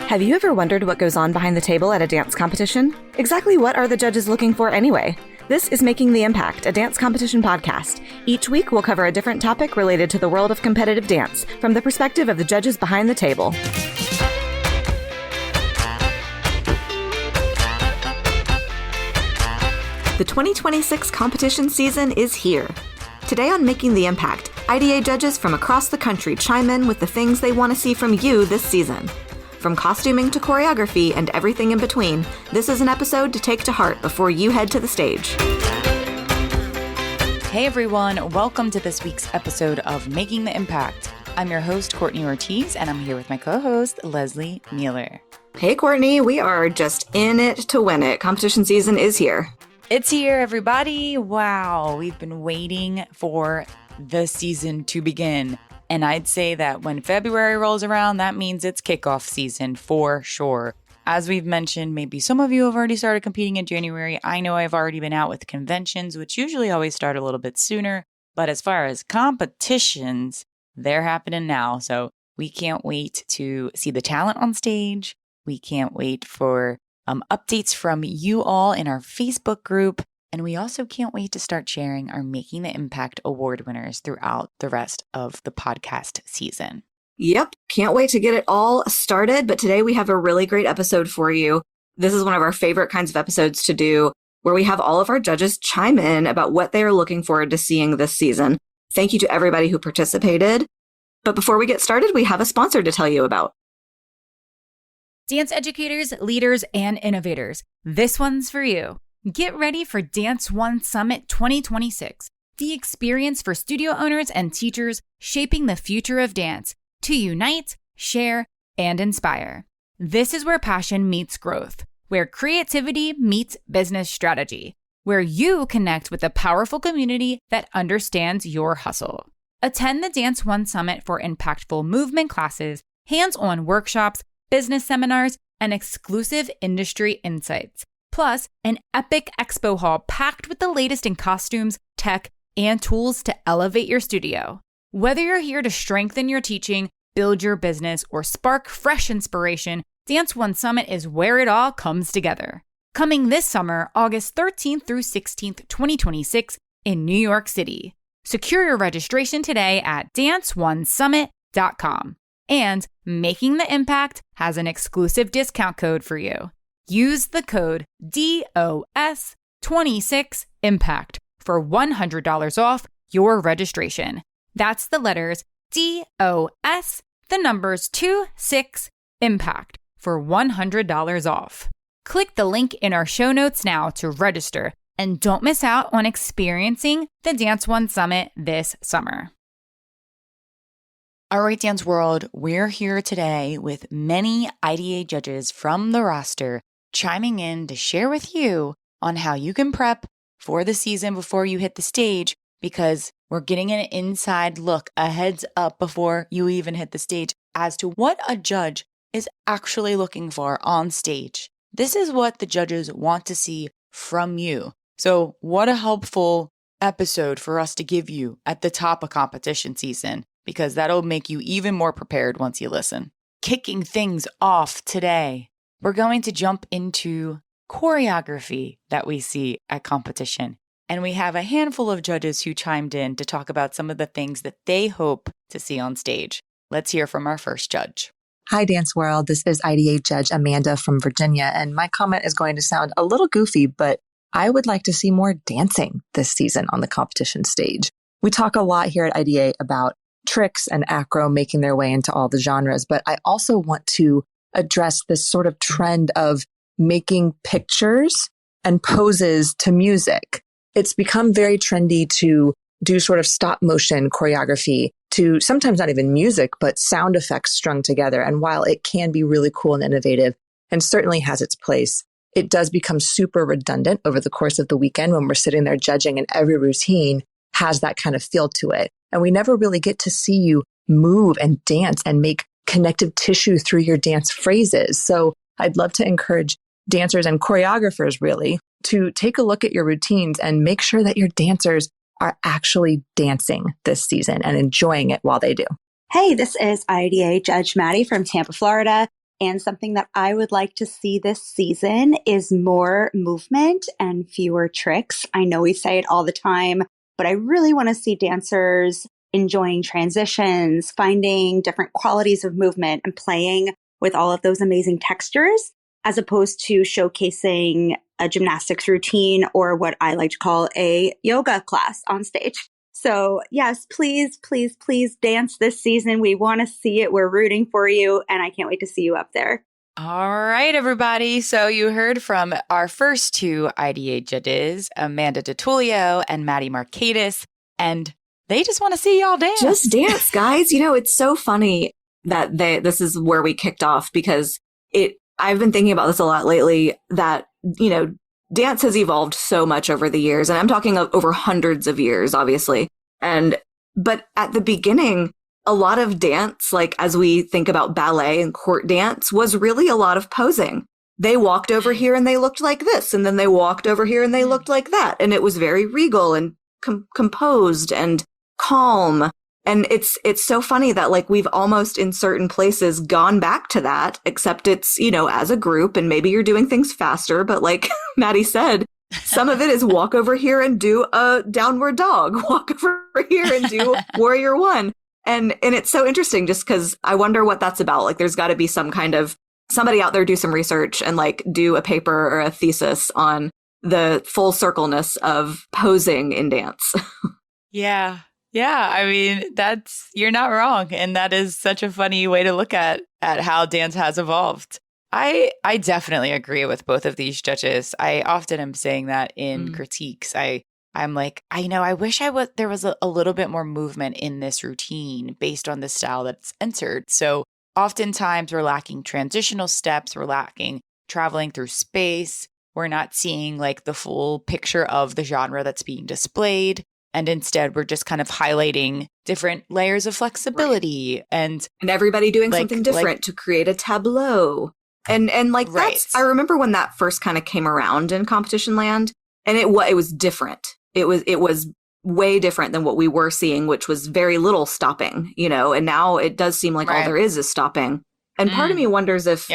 Have you ever wondered what goes on behind the table at a dance competition? Exactly what are the judges looking for anyway? This is Making the Impact, a dance competition podcast. Each week, we'll cover a different topic related to the world of competitive dance from the perspective of the judges behind the table. The 2026 competition season is here. Today on Making the Impact, IDA judges from across the country chime in with the things they want to see from you this season. From costuming to choreography and everything in between, this is an episode to take to heart before you head to the stage. Hey everyone, welcome to this week's episode of Making the Impact. I'm your host, Courtney Ortiz, and I'm here with my co-host, Lesley Mealor. Hey Courtney, we are just in it to win it. Competition season is here. It's here, everybody. Wow, we've been waiting for the season to begin. And I'd say that when February rolls around, that means it's kickoff season for sure. As we've mentioned, maybe some of you have already started competing in January. I know I've already been out with conventions, which usually always start a little bit sooner. But as far as competitions, they're happening now. So we can't wait to see the talent on stage. We can't wait for updates from you all in our Facebook group. And we also can't wait to start sharing our Making the Impact award winners throughout the rest of the podcast season. Yep, can't wait to get it all started. But today we have a really great episode for you. This is one of our favorite kinds of episodes to do, where we have all of our judges chime in about what they are looking forward to seeing this season. Thank you to everybody who participated. But before we get started, we have a sponsor to tell you about. Dance educators, leaders, and innovators, this one's for you. Get ready for Dance One Summit 2026, the experience for studio owners and teachers shaping the future of dance to unite, share, and inspire. This is where passion meets growth, where creativity meets business strategy, where you connect with a powerful community that understands your hustle. Attend the Dance One Summit for impactful movement classes, hands-on workshops, business seminars, and exclusive industry insights. Plus, an epic expo hall packed with the latest in costumes, tech, and tools to elevate your studio. Whether you're here to strengthen your teaching, build your business, or spark fresh inspiration, Dance One Summit is where it all comes together. Coming this summer, August 13th through 16th, 2026 in New York City. Secure your registration today at danceonesummit.com. And Making the Impact has an exclusive discount code for you. Use the code DOS26IMPACT for $100 off your registration. That's the letters DOS, the numbers 26IMPACT for $100 off. Click the link in our show notes now to register and don't miss out on experiencing the Dance One Summit this summer. All right, Dance World, we're here today with many IDA judges from the roster chiming in to share with you on how you can prep for the season before you hit the stage, because we're getting an inside look, a heads up before you even hit the stage as to what a judge is actually looking for on stage. This is what the judges want to see from you. So what a helpful episode for us to give you at the top of competition season, because that'll make you even more prepared once you listen. Kicking things off today, we're going to jump into choreography that we see at competition. And we have a handful of judges who chimed in to talk about some of the things that they hope to see on stage. Let's hear from our first judge. Hi, Dance World. This is IDA Judge Amanda from Virginia, and my comment is going to sound a little goofy, but I would like to see more dancing this season on the competition stage. We talk a lot here at IDA about tricks and acro making their way into all the genres, but I also want to address this sort of trend of making pictures and poses to music. It's become very trendy to do sort of stop motion choreography to sometimes not even music, but sound effects strung together. And while it can be really cool and innovative and certainly has its place, it does become super redundant over the course of the weekend when we're sitting there judging and every routine has that kind of feel to it. And we never really get to see you move and dance and make connective tissue through your dance phrases. So I'd love to encourage dancers and choreographers really to take a look at your routines and make sure that your dancers are actually dancing this season and enjoying it while they do. Hey, this is IDA Judge Maddie from Tampa, Florida. And something that I would like to see this season is more movement and fewer tricks. I know we say it all the time, but I really want to see dancers enjoying transitions, finding different qualities of movement and playing with all of those amazing textures, as opposed to showcasing a gymnastics routine or what I like to call a yoga class on stage. So yes, please, please, please dance this season. We want to see it. We're rooting for you. And I can't wait to see you up there. All right, everybody. So you heard from our first two IDA judges, Amanda DiTullio and Maddie Markakis, and they just want to see y'all dance. Just dance, guys. It's so funny that this is where we kicked off because I've been thinking about this a lot lately that, dance has evolved so much over the years, and I'm talking over hundreds of years, obviously. But at the beginning, a lot of dance, like as we think about ballet and court dance, was really a lot of posing. They walked over here and they looked like this, and then they walked over here and they looked like that. And it was very regal and composed and calm. And it's so funny that like we've almost in certain places gone back to that, except it's, as a group and maybe you're doing things faster. But like Maddie said, some of it is walk over here and do a downward dog, walk over here and do warrior one. And it's so interesting just because I wonder what that's about. Like there's got to be some kind of somebody out there do some research and like do a paper or a thesis on the full circleness of posing in dance. Yeah. Yeah, I mean, you're not wrong. And that is such a funny way to look at how dance has evolved. I definitely agree with both of these judges. I often am saying that in critiques. I'm like, I wish there was a little bit more movement in this routine based on the style that's entered. So oftentimes we're lacking transitional steps. We're lacking traveling through space. We're not seeing like the full picture of the genre that's being displayed. And instead, we're just kind of highlighting different layers of flexibility and everybody doing something different to create a tableau. And like that's, I remember when that first kind of came around in competition land, and it was different. It was way different than what we were seeing, which was very little stopping, and now it does seem like all there is stopping. And part of me wonders if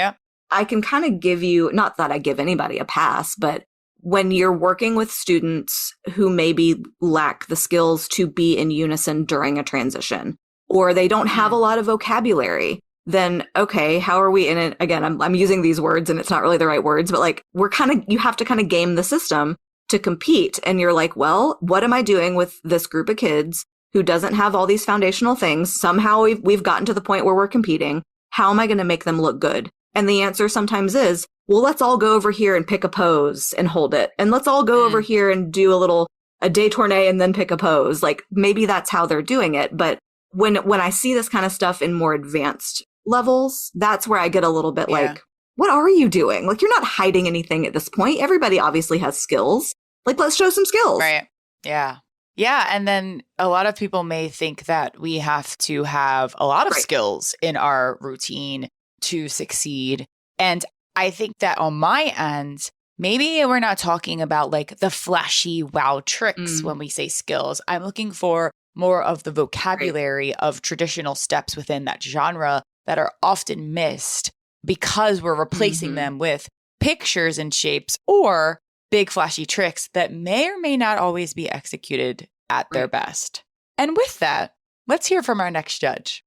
I can kind of give you, not that I give anybody a pass, but when you're working with students who maybe lack the skills to be in unison during a transition, or they don't have a lot of vocabulary, then okay, how are we in it? Again, I'm using these words and it's not really the right words, but like you have to kind of game the system to compete. And you're like, well, what am I doing with this group of kids who doesn't have all these foundational things? Somehow we've gotten to the point where we're competing. How am I going to make them look good? And the answer sometimes is, well, let's all go over here and pick a pose and hold it. And let's all go over here and do a détourné and then pick a pose. Like maybe that's how they're doing it. But when I see this kind of stuff in more advanced levels, that's where I get a little bit like, what are you doing? Like you're not hiding anything at this point. Everybody obviously has skills. Like let's show some skills. Right. Yeah. Yeah. And then a lot of people may think that we have to have a lot of skills in our routine to succeed. And I think that on my end, maybe we're not talking about like the flashy wow tricks when we say skills. I'm looking for more of the vocabulary of traditional steps within that genre that are often missed because we're replacing them with pictures and shapes or big flashy tricks that may or may not always be executed at their best. And with that, let's hear from our next judge.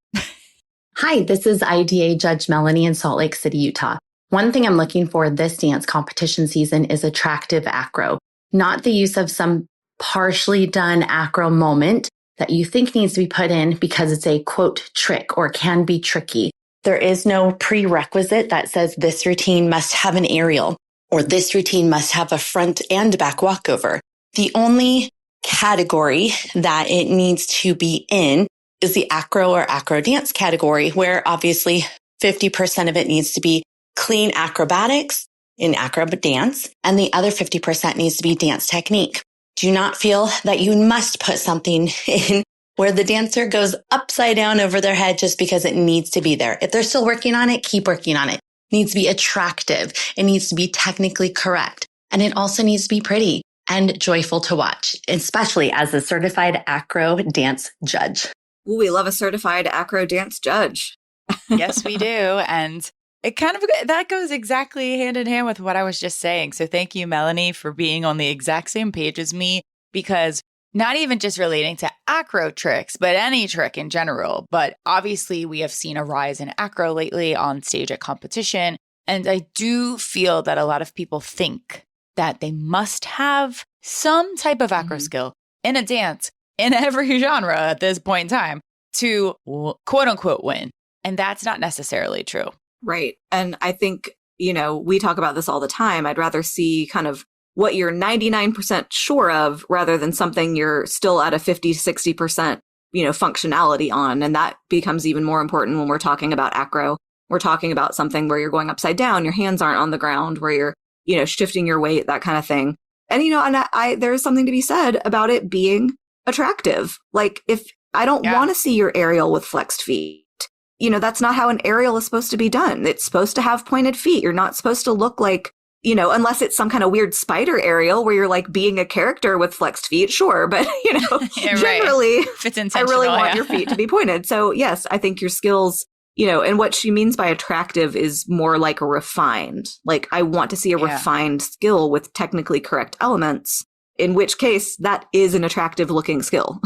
Hi, this is IDA Judge Melanie in Salt Lake City, Utah. One thing I'm looking for this dance competition season is attractive acro, not the use of some partially done acro moment that you think needs to be put in because it's a quote trick or can be tricky. There is no prerequisite that says this routine must have an aerial or this routine must have a front and back walkover. The only category that it needs to be in is the acro or acro dance category, where obviously 50% of it needs to be clean acrobatics in acro dance, and the other 50% needs to be dance technique. Do not feel that you must put something in where the dancer goes upside down over their head just because it needs to be there. If they're still working on it, keep working on it. It needs to be attractive. It needs to be technically correct. And it also needs to be pretty and joyful to watch, especially as a certified acro dance judge. Ooh, we love a certified acro dance judge. Yes, we do. And It kind of, that goes exactly hand in hand with what I was just saying. So thank you, Melanie, for being on the exact same page as me, because not even just relating to acro tricks, but any trick in general. But obviously we have seen a rise in acro lately on stage at competition. And I do feel that a lot of people think that they must have some type of acro skill in a dance in every genre at this point in time to quote unquote win. And that's not necessarily true. Right. And I think, we talk about this all the time. I'd rather see kind of what you're 99% sure of rather than something you're still at a 50, 60%, functionality on. And that becomes even more important when we're talking about acro. We're talking about something where you're going upside down, your hands aren't on the ground, where you're, shifting your weight, that kind of thing. And, and there's something to be said about it being attractive. Like if I don't want to see your aerial with flexed feet, that's not how an aerial is supposed to be done. It's supposed to have pointed feet. You're not supposed to look like, unless it's some kind of weird spider aerial where you're like being a character with flexed feet. Sure. But, generally, if it's I really want your feet to be pointed. So yes, I think your skills, and what she means by attractive is more like refined. Like I want to see a refined skill with technically correct elements, in which case that is an attractive looking skill.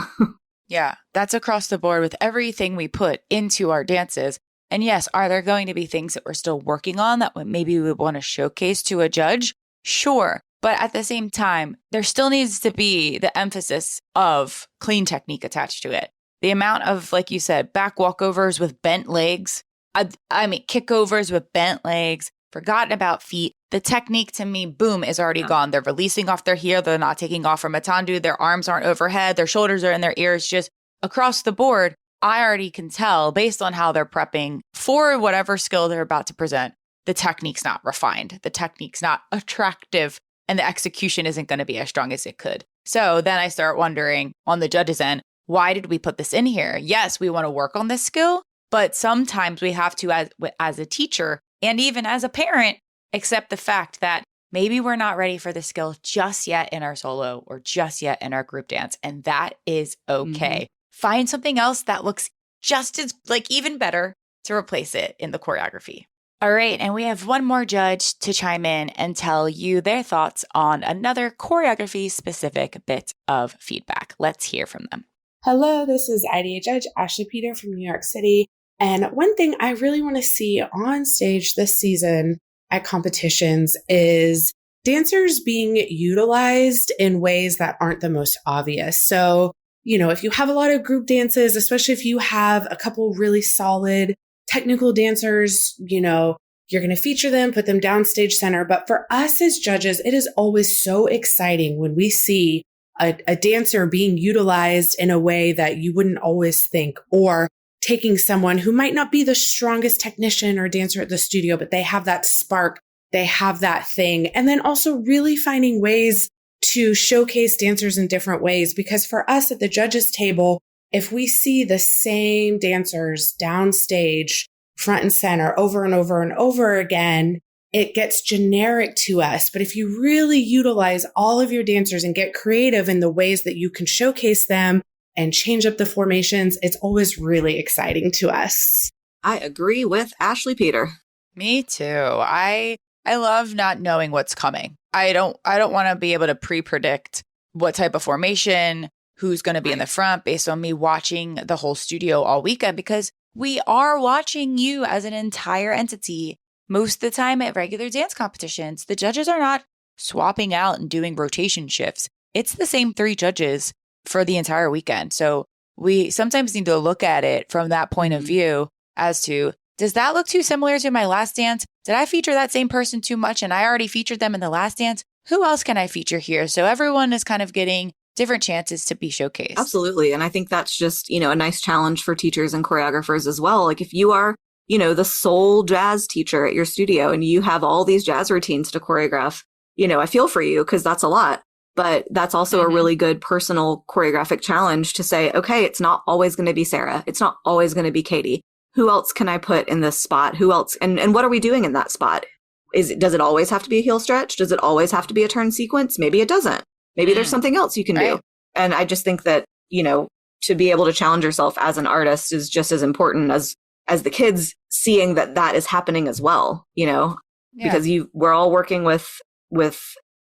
Yeah, that's across the board with everything we put into our dances. And yes, are there going to be things that we're still working on that maybe we want to showcase to a judge? Sure. But at the same time, there still needs to be the emphasis of clean technique attached to it. The amount of, like you said, back walkovers with bent legs, kickovers with bent legs, forgotten about feet. The technique to me, boom, is already gone. They're releasing off their heel. They're not taking off from a tendu. Their arms aren't overhead. Their shoulders are in their ears. Just across the board, I already can tell based on how they're prepping for whatever skill they're about to present. The technique's not refined. The technique's not attractive. And the execution isn't going to be as strong as it could. So then I start wondering on the judge's end, why did we put this in here? Yes, we want to work on this skill, but sometimes we have to, as a teacher and even as a parent, accept the fact that maybe we're not ready for the skill just yet in our solo or just yet in our group dance. And that is okay. Find something else that looks just as even better to replace it in the choreography. All right. And we have one more judge to chime in and tell you their thoughts on another choreography specific bit of feedback. Let's hear from them. Hello, this is IDA Judge Ashley Peter from New York City. And one thing I really want to see on stage this season at competitions is dancers being utilized in ways that aren't the most obvious. So, if you have a lot of group dances, especially if you have a couple really solid technical dancers, you're going to feature them, put them downstage center. But for us as judges, it is always so exciting when we see a dancer being utilized in a way that you wouldn't always think, or taking someone who might not be the strongest technician or dancer at the studio, but they have that spark, they have that thing. And then also really finding ways to showcase dancers in different ways. Because for us at the judges table, if we see the same dancers downstage, front and center, over and over and over again, it gets generic to us. But if you really utilize all of your dancers and get creative in the ways that you can showcase them and change up the formations, it's always really exciting to us. I agree with Ashley Peter. Me too. I love not knowing what's coming. I don't want to be able to pre-predict what type of formation, who's going to be in the front based on me watching the whole studio all weekend, because we are watching you as an entire entity. Most of the time at regular dance competitions, the judges are not swapping out and doing rotation shifts. It's the same 3 judges for the entire weekend. So we sometimes need to look at it from that point of view as to, does that look too similar to my last dance? Did I feature that same person too much and I already featured them in the last dance? Who else can I feature here? So everyone is kind of getting different chances to be showcased. Absolutely. And I think that's just, a nice challenge for teachers and choreographers as well. Like if you are, the sole jazz teacher at your studio and you have all these jazz routines to choreograph, I feel for you because that's a lot. But that's also a really good personal choreographic challenge to say, okay, it's not always going to be Sarah. It's not always going to be Katie. Who else can I put in this spot? Who else? And what are we doing in that spot? Does it always have to be a heel stretch? Does it always have to be a turn sequence? Maybe it doesn't. Maybe there's something else you can do. And I just think that, to be able to challenge yourself as an artist is just as important as as the kids seeing that is happening as well, because we're all working with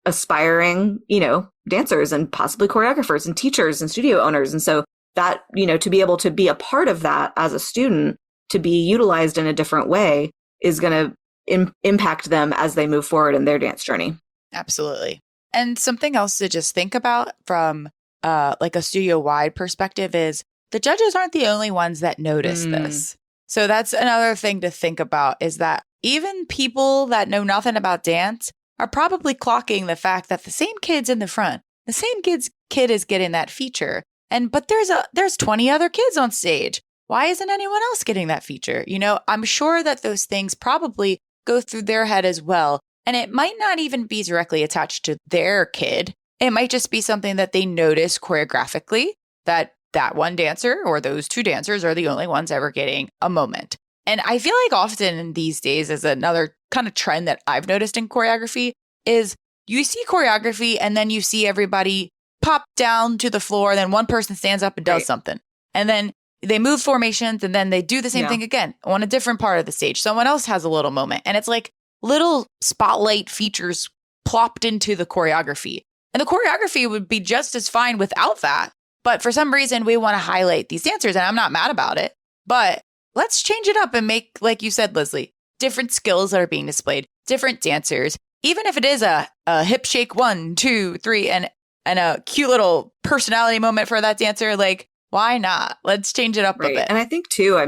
aspiring, dancers and possibly choreographers and teachers and studio owners. And so that, to be able to be a part of that as a student, to be utilized in a different way is going to impact them as they move forward in their dance journey. Absolutely. And something else to just think about from like a studio-wide perspective is the judges aren't the only ones that notice this. So that's another thing to think about, is that even people that know nothing about dance are probably clocking the fact that the same kid's in the front, the same kid is getting that feature. But there's 20 other kids on stage. Why isn't anyone else getting that feature? I'm sure that those things probably go through their head as well. And it might not even be directly attached to their kid. It might just be something that they notice choreographically, that one dancer or those two dancers are the only ones ever getting a moment. And I feel like often these days, is another kind of trend that I've noticed in choreography, is you see choreography and then you see everybody pop down to the floor, then one person stands up and does something. And then they move formations and then they do the same thing again on a different part of the stage. Someone else has a little moment. And it's like little spotlight features plopped into the choreography. And the choreography would be just as fine without that. But for some reason, we want to highlight these dancers, and I'm not mad about it. But let's change it up and make, like you said, Lesley, different skills that are being displayed, different dancers. Even if it is a hip shake 1, 2, 3, and a cute little personality moment for that dancer, like, why not? Let's change it up a bit. And I think too,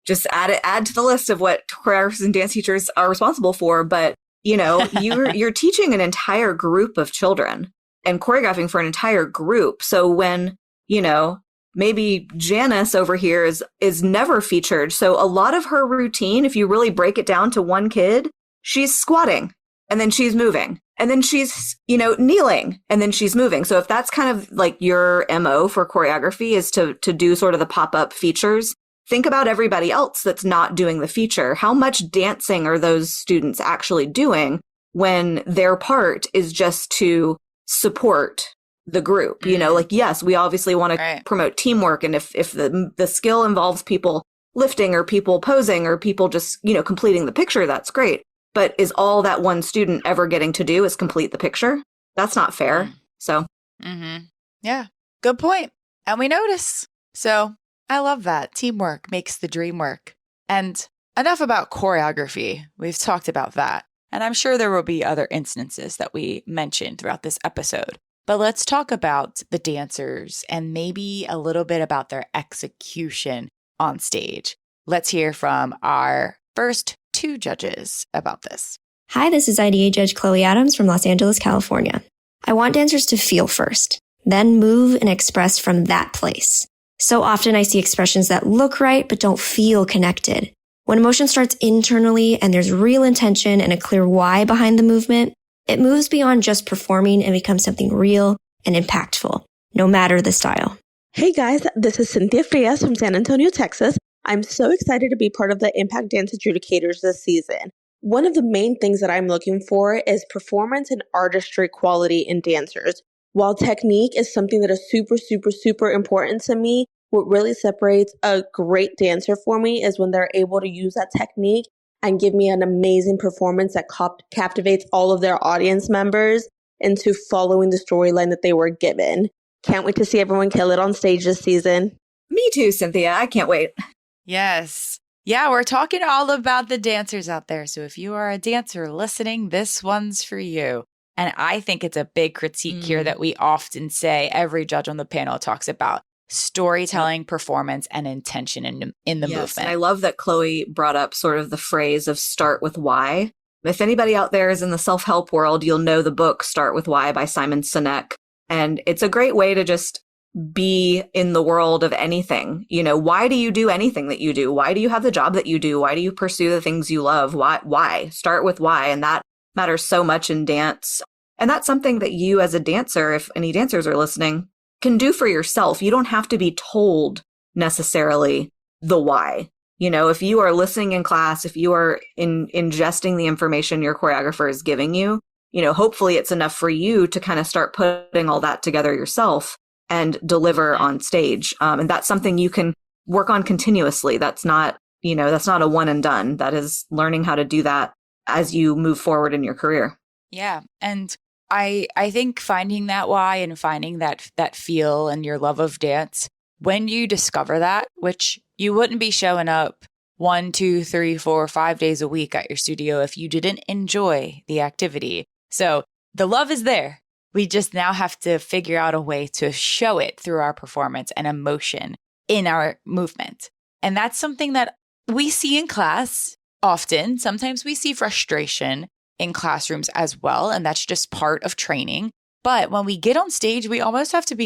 just add to the list of what choreographers and dance teachers are responsible for. But, you're teaching an entire group of children and choreographing for an entire group. So when, maybe Janice over here is never featured. So a lot of her routine, if you really break it down to one kid, she's squatting and then she's moving and then she's, kneeling and then she's moving. So if that's kind of like your MO for choreography, is to do sort of the pop-up features, think about everybody else that's not doing the feature. How much dancing are those students actually doing when their part is just to support the group? Yes, we obviously want to promote teamwork. And if the skill involves people lifting or people posing or people just, completing the picture, that's great. But is all that one student ever getting to do is complete the picture? That's not fair. So. Yeah, good point. And we notice. So I love that. Teamwork makes the dream work. And enough about choreography. We've talked about that. And I'm sure there will be other instances that we mentioned throughout this episode. But let's talk about the dancers and maybe a little bit about their execution on stage. Let's hear from our first two judges about this. Hi, this is IDA Judge Chloe Adams from Los Angeles, California. I want dancers to feel first, then move and express from that place. So often I see expressions that look right but don't feel connected. When emotion starts internally and there's real intention and a clear why behind the movement, it moves beyond just performing and becomes something real and impactful, no matter the style. Hey guys, this is Cynthia Frias from San Antonio, Texas. I'm so excited to be part of the Impact Dance Adjudicators this season. One of the main things that I'm looking for is performance and artistry quality in dancers. While technique is something that is super, super, super important to me, what really separates a great dancer for me is when they're able to use that technique and give me an amazing performance that captivates all of their audience members into following the storyline that they were given. Can't wait to see everyone kill it on stage this season. Me too, Cynthia. I can't wait. Yes. Yeah, we're talking all about the dancers out there. So if you are a dancer listening, this one's for you. And I think it's a big critique here that we often say, every judge on the panel talks about storytelling, performance, and intention in the movement. And I love that Chloe brought up sort of the phrase of start with why. If anybody out there is in the self-help world, you'll know the book Start With Why by Simon Sinek. And it's a great way to just be in the world of anything. Why do you do anything that you do? Why do you have the job that you do? Why do you pursue the things you love? Why? Start with why. And that matters so much in dance. And that's something that you as a dancer, if any dancers are listening, can do for yourself. You don't have to be told necessarily the why. If you are listening in class, if you are ingesting the information your choreographer is giving you, hopefully it's enough for you to kind of start putting all that together yourself and deliver on stage. And that's something you can work on continuously. That's not that's not a one and done. That is learning how to do that as you move forward in your career. Yeah. And I think finding that why and finding that feel and your love of dance, when you discover that, which you wouldn't be showing up 1, 2, 3, 4, 5 days a week at your studio if you didn't enjoy the activity. So the love is there. We just now have to figure out a way to show it through our performance and emotion in our movement. And that's something that we see in class often. Sometimes we see frustration in classrooms as well, and that's just part of training. But when we get on stage, we almost have to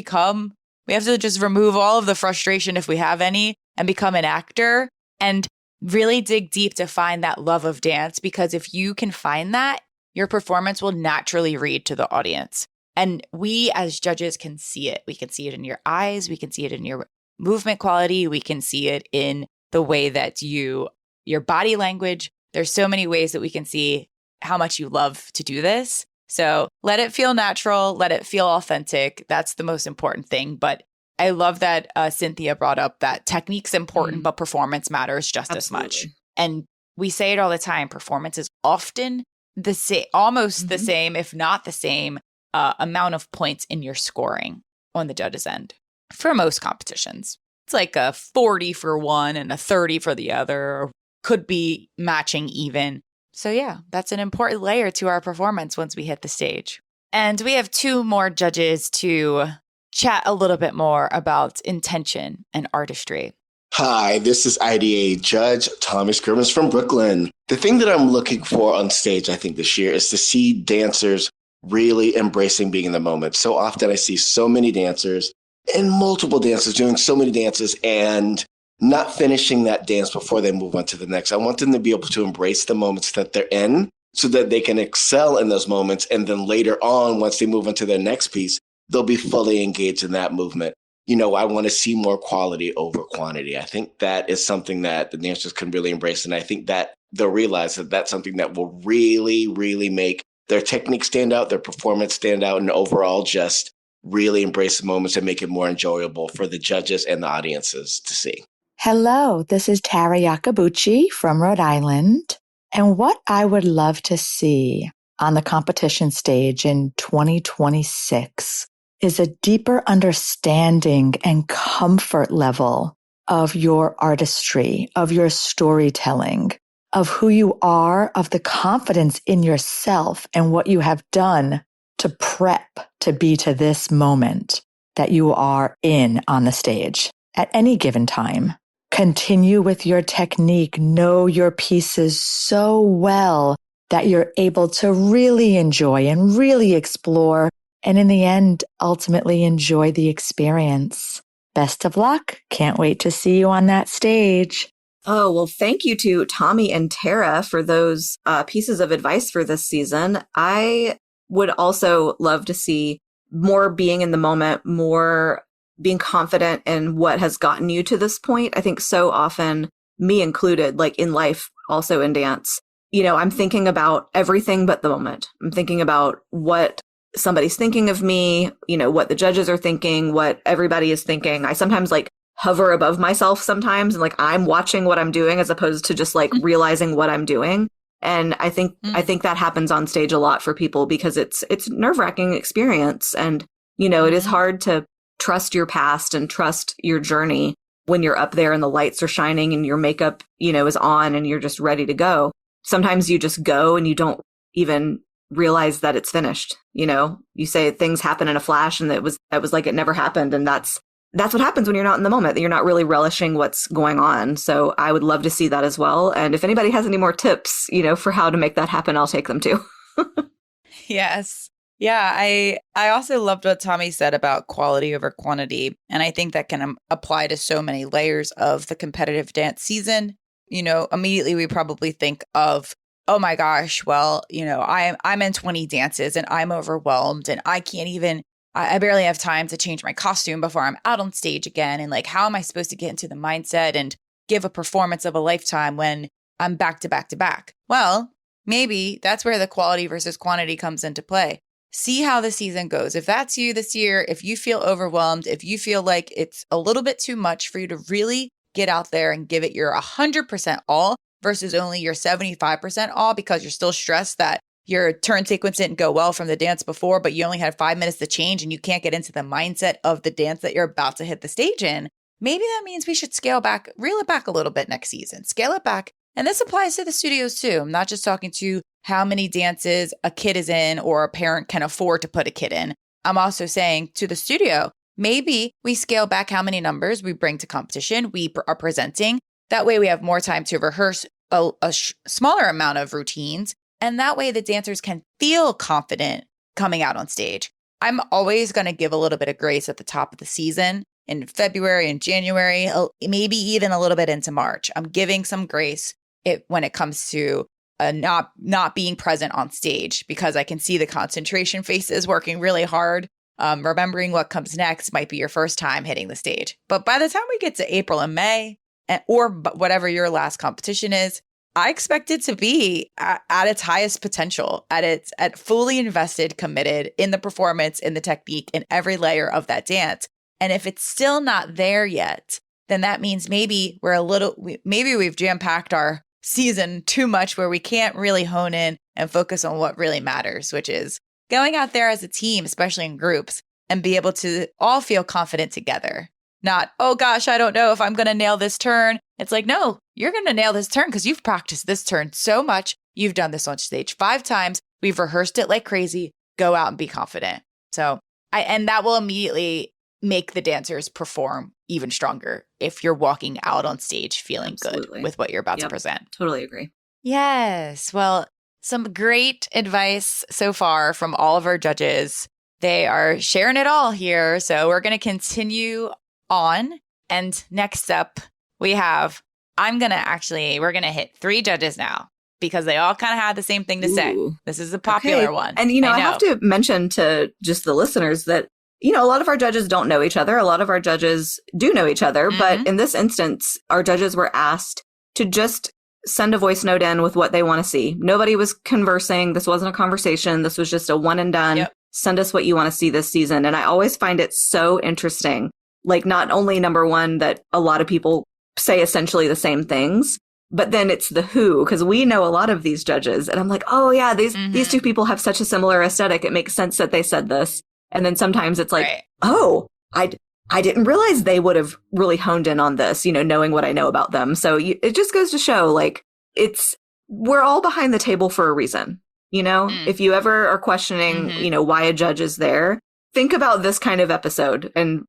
just remove all of the frustration if we have any and become an actor and really dig deep to find that love of dance, because if you can find that, your performance will naturally read to the audience. And we as judges can see it. We can see it in your eyes. We can see it in your movement quality. We can see it in the way that your body language. There's so many ways that we can see how much you love to do this. So let it feel natural. Let it feel authentic. That's the most important thing. But I love that Cynthia brought up that technique's important, but performance matters just as much. And we say it all the time. Performance is often the same, almost the same, if not the same amount of points in your scoring on the judge's end for most competitions. It's like a 40 for one and a 30 for the other, or could be matching even. So yeah, that's an important layer to our performance once we hit the stage. And we have 2 more judges to chat a little bit more about intention and artistry. Hi, this is IDA Judge Tommy Scrimmins from Brooklyn. The thing that I'm looking for on stage, I think, this year is to see dancers really embracing being in the moment. So often I see so many dancers and multiple dancers doing so many dances and not finishing that dance before they move on to the next. I want them to be able to embrace the moments that they're in so that they can excel in those moments. And then later on, once they move on to their next piece, they'll be fully engaged in that movement. I want to see more quality over quantity. I think that is something that the dancers can really embrace. And I think that they'll realize that that's something that will really, really make their technique stand out, their performance stand out, and overall just really embrace the moments and make it more enjoyable for the judges and the audiences to see. Hello, this is Tara Yakabuchi from Rhode Island. And what I would love to see on the competition stage in 2026 is a deeper understanding and comfort level of your artistry, of your storytelling, of who you are, of the confidence in yourself and what you have done to prep to be to this moment that you are in on the stage at any given time. Continue with your technique. Know your pieces so well that you're able to really enjoy and really explore, and in the end, ultimately enjoy the experience. Best of luck. Can't wait to see you on that stage. Oh, well, thank you to Tommy and Tara for those pieces of advice for this season. I would also love to see more being in the moment, more being confident in what has gotten you to this point. I think so often, me included, like in life, also in dance, I'm thinking about everything but the moment. I'm thinking about what somebody's thinking of me, what the judges are thinking, what everybody is thinking. I sometimes hover above myself sometimes and I'm watching what I'm doing as opposed to just realizing what I'm doing. And I think that happens on stage a lot for people because it's nerve-wracking experience. And, it is hard to trust your past and trust your journey when you're up there and the lights are shining and your makeup, is on and you're just ready to go. Sometimes you just go and you don't even realize that it's finished. You say things happen in a flash and that was like it never happened. And that's what happens when you're not in the moment, that you're not really relishing what's going on. So I would love to see that as well. And if anybody has any more tips, for how to make that happen, I'll take them too. Yes. Yeah, I also loved what Tommy said about quality over quantity. And I think that can apply to so many layers of the competitive dance season. Immediately we probably think of, oh my gosh, well, I'm in 20 dances and I'm overwhelmed and I barely have time to change my costume before I'm out on stage again. And how am I supposed to get into the mindset and give a performance of a lifetime when I'm back to back to back? Well, maybe that's where the quality versus quantity comes into play. See how the season goes. If that's you this year, if you feel overwhelmed, if you feel like it's a little bit too much for you to really get out there and give it your 100% all versus only your 75% all because you're still stressed that your turn sequence didn't go well from the dance before, but you only had 5 minutes to change and you can't get into the mindset of the dance that you're about to hit the stage in. Maybe that means we should scale back, reel it back a little bit next season, scale it back. And this applies to the studios too. I'm not just talking to how many dances a kid is in or a parent can afford to put a kid in. I'm also saying to the studio, maybe we scale back how many numbers we bring to competition, we are presenting. That way we have more time to rehearse a smaller amount of routines. And that way the dancers can feel confident coming out on stage. I'm always going to give a little bit of grace at the top of the season in February and January, maybe even a little bit into March. I'm giving some grace when it comes to not being present on stage because I can see the concentration faces working really hard. Remembering what comes next might be your first time hitting the stage. But by the time we get to April and May, or whatever your last competition is, I expect it to be at its highest potential, at fully invested, committed in the performance, in the technique, in every layer of that dance. And if it's still not there yet, then that means maybe we've jam-packed our season too much where we can't really hone in and focus on what really matters, which is going out there as a team, especially in groups, and be able to all feel confident together. Not, oh gosh, I don't know if I'm going to nail this turn. It's like, no, you're going to nail this turn because you've practiced this turn so much. You've done this on stage 5 times. We've rehearsed it like crazy. Go out and be confident. And that will immediately make the dancers perform even stronger if you're walking out on stage feeling Absolutely. good with what you're about to present. Totally agree. Yes. Well, some great advice so far from all of our judges. They are sharing it all here. So we're going to continue on. And next up, we're going to hit 3 judges now because they all kind of had the same thing to say. This is a popular one. And, I have to mention to just the listeners that, a lot of our judges don't know each other. A lot of our judges do know each other. Mm-hmm. But in this instance, our judges were asked to just send a voice note in with what they want to see. Nobody was conversing. This wasn't a conversation. This was just a one and done. Yep. Send us what you want to see this season. And I always find it so interesting. Like, not only number one, that a lot of people say essentially the same things, but then it's the who, because we know a lot of these judges. And I'm like, oh yeah, these 2 people have such a similar aesthetic. It makes sense that they said this. And then sometimes it's like, right. Oh, I didn't realize they would have really honed in on this, knowing what I know about them. So it just goes to show, like, we're all behind the table for a reason. If you ever are questioning, why a judge is there, think about this kind of episode. And,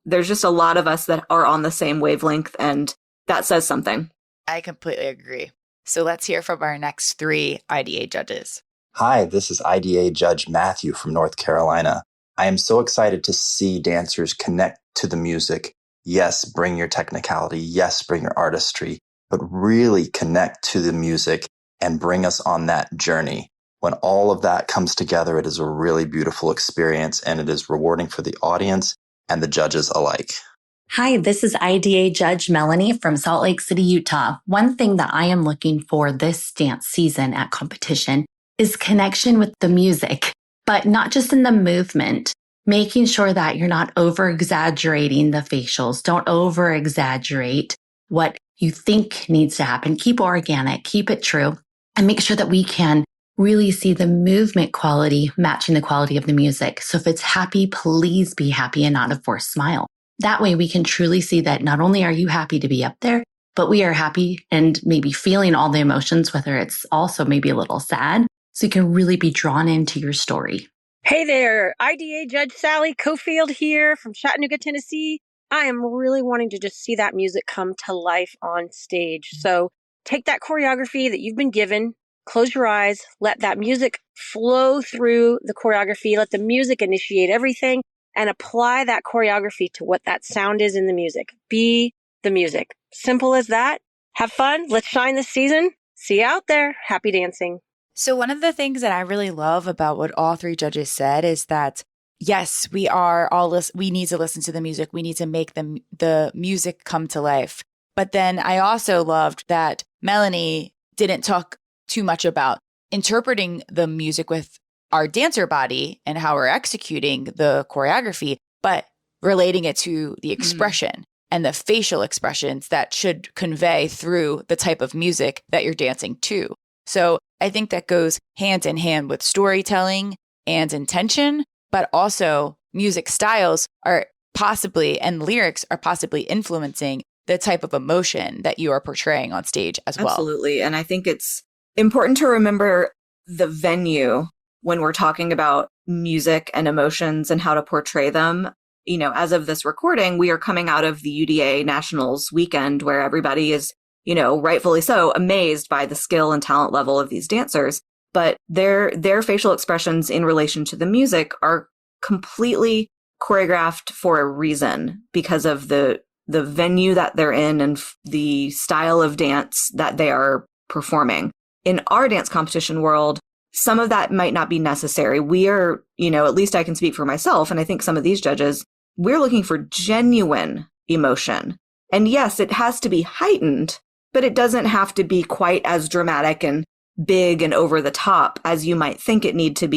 there's just a lot of us that are on the same wavelength, and that says something. I completely agree. So let's hear from our next 3 IDA judges. Hi, this is IDA Judge Matthew from North Carolina. I am so excited to see dancers connect to the music. Yes, bring your technicality. Yes, bring your artistry, but really connect to the music and bring us on that journey. When all of that comes together, it is a really beautiful experience, and it is rewarding for the audience and the judges alike. Hi, this is IDA Judge Melanie from Salt Lake City, Utah. One thing that I am looking for this dance season at competition is connection with the music, but not just in the movement, making sure that you're not over-exaggerating the facials. Don't over-exaggerate what you think needs to happen. Keep organic, keep it true, and make sure that we can really see the movement quality matching the quality of the music. So if it's happy, please be happy and not a forced smile. That way we can truly see that not only are you happy to be up there, but we are happy and maybe feeling all the emotions, whether it's also maybe a little sad, so you can really be drawn into your story. Hey there, IDA Judge Sally Cofield here from Chattanooga, Tennessee. I am really wanting to just see that music come to life on stage. So take that choreography that you've been given, close your eyes, let that music flow through the choreography, let the music initiate everything, and apply that choreography to what that sound is in the music. Be the music. Simple as that. Have fun. Let's shine this season. See you out there. Happy dancing. So one of the things that I really love about what all 3 judges said is that, yes, we need to listen to the music. We need to make the music come to life. But then I also loved that Melanie didn't talk too much about interpreting the music with our dancer body and how we're executing the choreography, but relating it to the expression. and the facial expressions that should convey through the type of music that you're dancing to. So I think that goes hand in hand with storytelling and intention, but also music styles are possibly, and lyrics are possibly influencing the type of emotion that you are portraying on stage as well. Absolutely. And I think it's important to remember the venue when we're talking about music and emotions and how to portray them. You know, as of this recording, we are coming out of the UDA Nationals weekend where everybody is, you know, rightfully so, amazed by the skill and talent level of these dancers. But their facial expressions in relation to the music are completely choreographed for a reason because of the venue that they're in and the style of dance that they are performing. In our dance competition world, some of that might not be necessary. We are, you know, at least I can speak for myself, and I think some of these judges, we're looking for genuine emotion. And yes, it has to be heightened, but it doesn't have to be quite as dramatic and big and over the top as you might think it needs to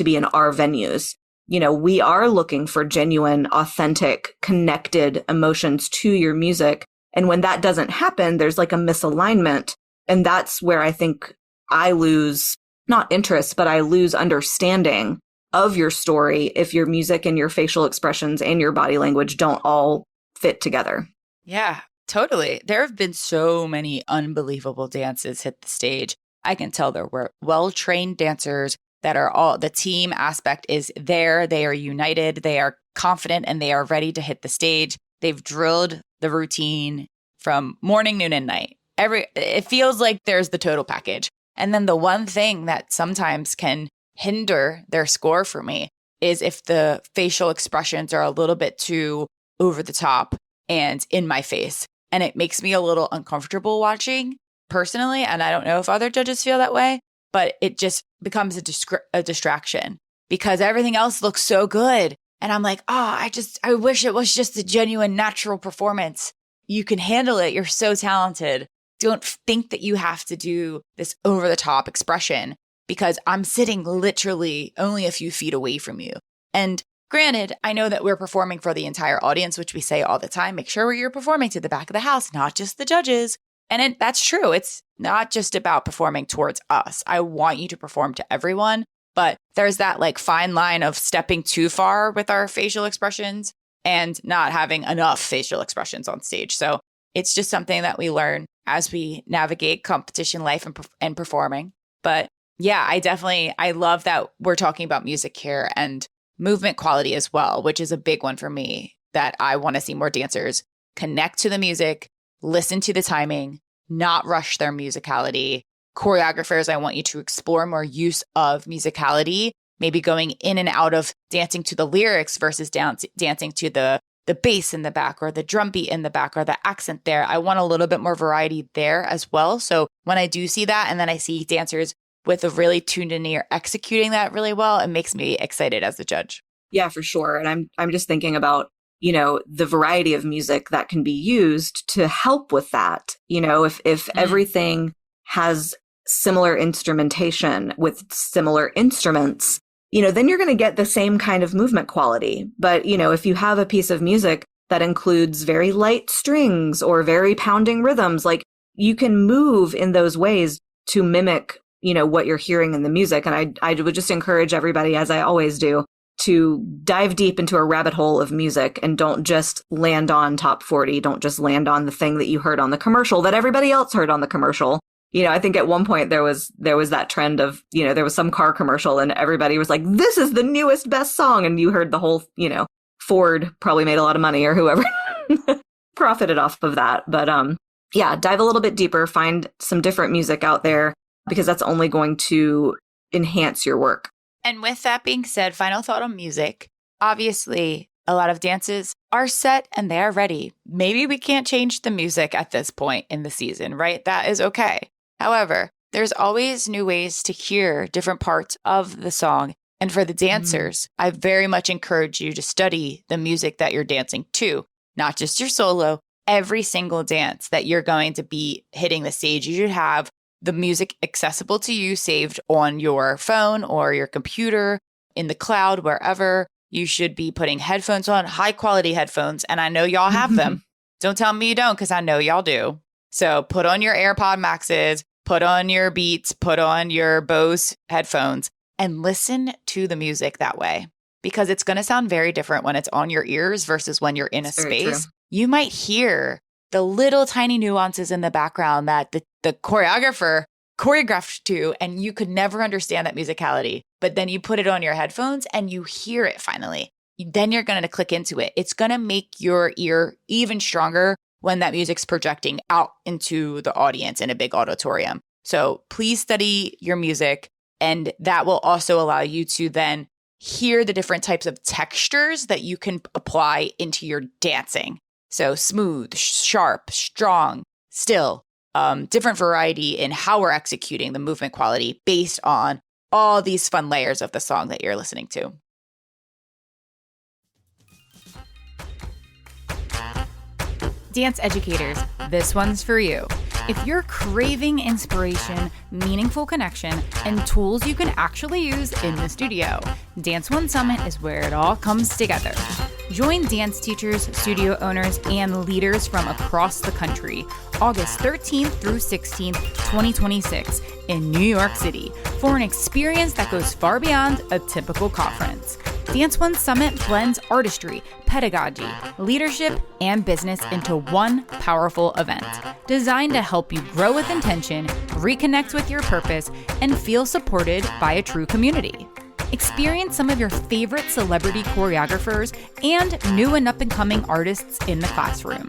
be in our venues. You know, we are looking for genuine, authentic, connected emotions to your music. And when that doesn't happen, there's like a misalignment. And that's where I think I lose, not interest, but I lose understanding of your story if your music and your facial expressions and your body language don't all fit together. Yeah, totally. There have been so many unbelievable dances hit the stage. I can tell there were well-trained dancers that are all, the team aspect is there. They are united. They are confident and they are ready to hit the stage. They've drilled the routine from morning, noon, and night. It feels like there's the total package. And then the one thing that sometimes can hinder their score for me is if the facial expressions are a little bit too over the top and in my face. And it makes me a little uncomfortable watching personally. And I don't know if other judges feel that way, but it just becomes a distraction because everything else looks so good. And I'm like, I wish it was just a genuine, natural performance. You can handle it. You're so talented. Don't think that you have to do this over the top expression because I'm sitting literally only a few feet away from you. And granted, I know that we're performing for the entire audience, which we say all the time. Make sure you're performing to the back of the house, not just the judges. And that's true. It's not just about performing towards us. I want you to perform to everyone. But there's that like fine line of stepping too far with our facial expressions and not having enough facial expressions on stage. So it's just something that we learn as we navigate competition life and performing. But yeah, I love that we're talking about music here and movement quality as well, which is a big one for me that I want to see more dancers connect to the music, listen to the timing, not rush their musicality. Choreographers, I want you to explore more use of musicality, maybe going in and out of dancing to the lyrics versus dancing to the bass in the back or the drum beat in the back or the accent there. I want a little bit more variety there as well. So when I do see that and then I see dancers with a really tuned in ear executing that really well, it makes me excited as a judge. Yeah, for sure. And I'm just thinking about, you know, the variety of music that can be used to help with that. You know, if everything has similar instrumentation with similar instruments, you know, then you're going to get the same kind of movement quality. But, you know, if you have a piece of music that includes very light strings or very pounding rhythms, like you can move in those ways to mimic, you know, what you're hearing in the music. And I would just encourage everybody, as I always do, to dive deep into a rabbit hole of music and don't just land on top 40. Don't just land on the thing that you heard on the commercial that everybody else heard on the commercial. You know, I think at one point there was that trend of, you know, there was some car commercial and everybody was like, this is the newest best song. And you heard the whole, you know, Ford probably made a lot of money or whoever profited off of that. But yeah, dive a little bit deeper, find some different music out there because that's only going to enhance your work. And with that being said, final thought on music. Obviously, a lot of dances are set and they are ready. Maybe we can't change the music at this point in the season, right? That is okay. However, there's always new ways to hear different parts of the song. And for the dancers, I very much encourage you to study the music that you're dancing to, not just your solo. Every single dance that you're going to be hitting the stage, you should have the music accessible to you, saved on your phone or your computer, in the cloud, wherever. You should be putting headphones on, high quality headphones. And I know y'all have them. Don't tell me you don't, because I know y'all do. So put on your AirPod Maxes, put on your Beats, put on your Bose headphones, and listen to the music that way. Because it's going to sound very different when it's on your ears versus when you're in a space. You might hear the little tiny nuances in the background that the choreographer choreographed to, and you could never understand that musicality. But then you put it on your headphones and you hear it finally. Then you're going to click into it. It's going to make your ear even stronger when that music's projecting out into the audience in a big auditorium. So please study your music, and that will also allow you to then hear the different types of textures that you can apply into your dancing. So smooth, sharp, strong, still, different variety in how we're executing the movement quality based on all these fun layers of the song that you're listening to. Dance educators, this one's for you. If you're craving inspiration, meaningful connection, and tools you can actually use in the studio, Dance One Summit is where it all comes together. Join dance teachers, studio owners, and leaders from across the country August 13th through 16th, 2026 in New York City for an experience that goes far beyond a typical conference. Dance One Summit blends artistry, pedagogy, leadership, and business into one powerful event designed to help you grow with intention, reconnect with your purpose, and feel supported by a true community. Experience some of your favorite celebrity choreographers and new and up-and-coming artists in the classroom.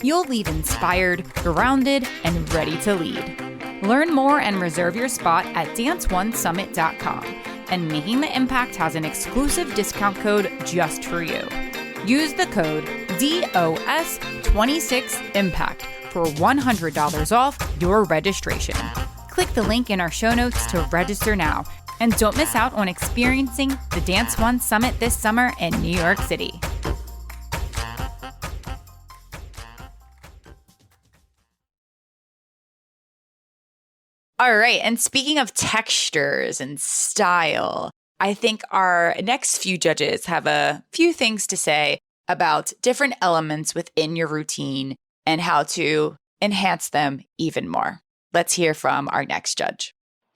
You'll leave inspired, grounded, and ready to lead. Learn more and reserve your spot at danceonesummit.com. And Making the Impact has an exclusive discount code just for you. Use the code DOS26IMPACT for $100 off your registration. Click the link in our show notes to register now. And don't miss out on experiencing the Dance One Summit this summer in New York City. All right. And speaking of textures and style, I think our next few judges have a few things to say about different elements within your routine and how to enhance them even more. Let's hear from our next judge.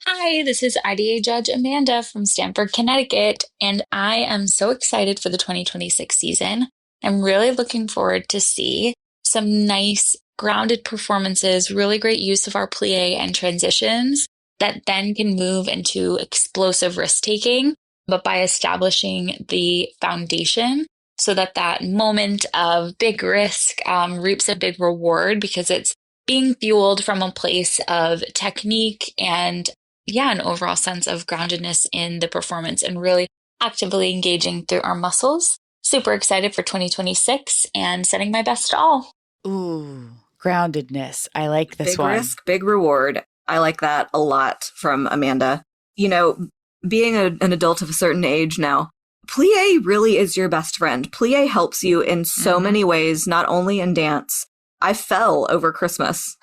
Hi, this is IDA Judge Amanda from Stamford, Connecticut, and I am so excited for the 2026 season. I'm really looking forward to see some nice grounded performances, really great use of our plie and transitions that then can move into explosive risk-taking, but by establishing the foundation so that that moment of big risk reaps a big reward because it's being fueled from a place of technique and an overall sense of groundedness in the performance and really actively engaging through our muscles. Super excited for 2026 and setting my best to all. Ooh, groundedness. I like this one. Big risk, big reward. I like that a lot from Amanda. You know, being an adult of a certain age now, plie really is your best friend. Plie helps you in so many ways, not only in dance. I fell over Christmas.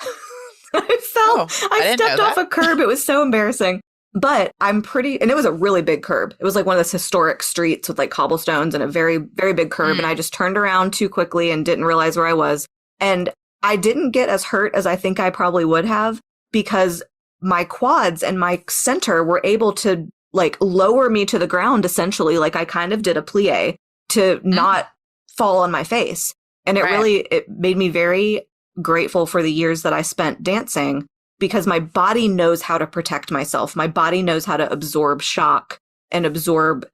I stepped off a curb. It was so embarrassing. But and it was a really big curb. It was like one of those historic streets with like cobblestones and a very, very big curb. And I just turned around too quickly and didn't realize where I was. And I didn't get as hurt as I think I probably would have because my quads and my center were able to like lower me to the ground, essentially. Like I kind of did a plie to not fall on my face. And it made me very grateful for the years that I spent dancing because my body knows how to protect myself. My body knows how to absorb shock and absorb,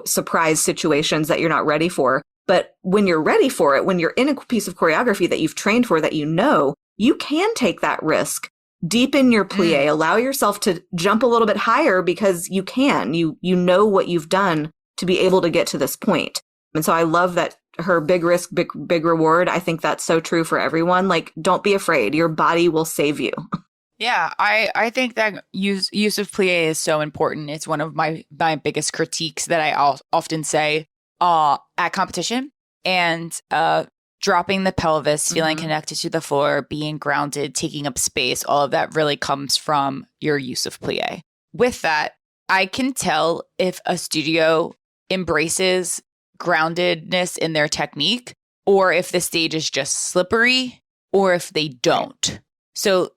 surprise situations that you're not ready for. But when you're ready for it, when you're in a piece of choreography that you've trained for, that you can take that risk. Deepen your plie, allow yourself to jump a little bit higher because you can. You know what you've done to be able to get to this point. And so I love that her big risk, big reward. I think that's so true for everyone. Like, don't be afraid. Your body will save you. Yeah, I think that use of plie is so important. It's one of my biggest critiques that I often say at competition. And dropping the pelvis, feeling connected to the floor, being grounded, taking up space, all of that really comes from your use of plie. With that, I can tell if a studio embraces groundedness in their technique or if the stage is just slippery, or if they don't. So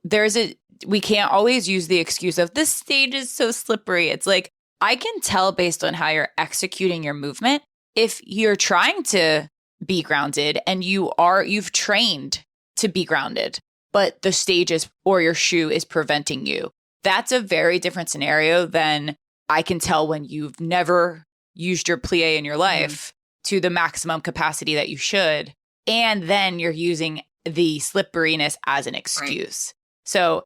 we can't always use the excuse of this stage is so slippery. It's like, I can tell based on how you're executing your movement, if you're trying to be grounded and you've trained to be grounded, but the stage or your shoe is preventing you. That's a very different scenario than I can tell when you've never used your plie in your life to the maximum capacity that you should. And then you're using the slipperiness as an excuse. Right. So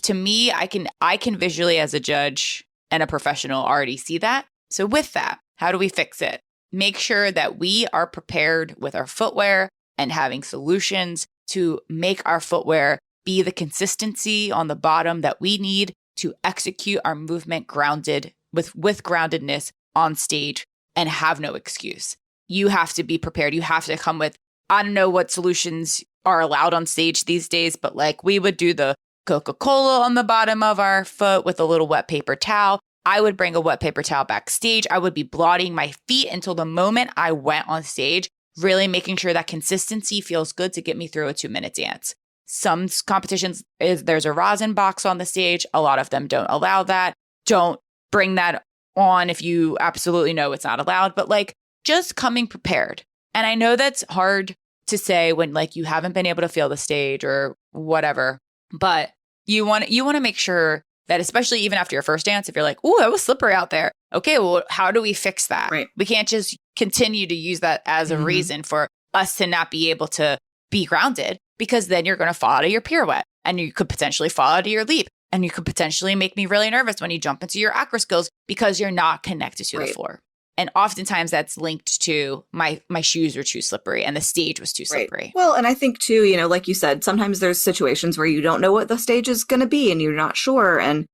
to me, I can visually as a judge and a professional already see that. So with that, how do we fix it? Make sure that we are prepared with our footwear and having solutions to make our footwear be the consistency on the bottom that we need to execute our movement grounded with groundedness on stage and have no excuse. You have to be prepared. You have to come with, I don't know what solutions are allowed on stage these days, but like we would do the Coca-Cola on the bottom of our foot with a little wet paper towel. I would bring a wet paper towel backstage. I would be blotting my feet until the moment I went on stage, really making sure that consistency feels good to get me through a 2-minute dance. Some competitions, there's a rosin box on the stage. A lot of them don't allow that. Don't bring that on if you absolutely know it's not allowed, but like just coming prepared. And I know that's hard to say when like you haven't been able to feel the stage or whatever, but you want to make sure that, especially even after your first dance, if you're like, "Ooh, that was slippery out there." Okay, well, how do we fix that? Right. We can't just continue to use that as a reason for us to not be able to be grounded, because then you're going to fall out of your pirouette and you could potentially fall out of your leap. And you could potentially make me really nervous when you jump into your acro skills because you're not connected to the floor. And oftentimes that's linked to my shoes were too slippery and the stage was too slippery. Right. Well, and I think too, like you said, sometimes there's situations where you don't know what the stage is going to be and you're not sure. And,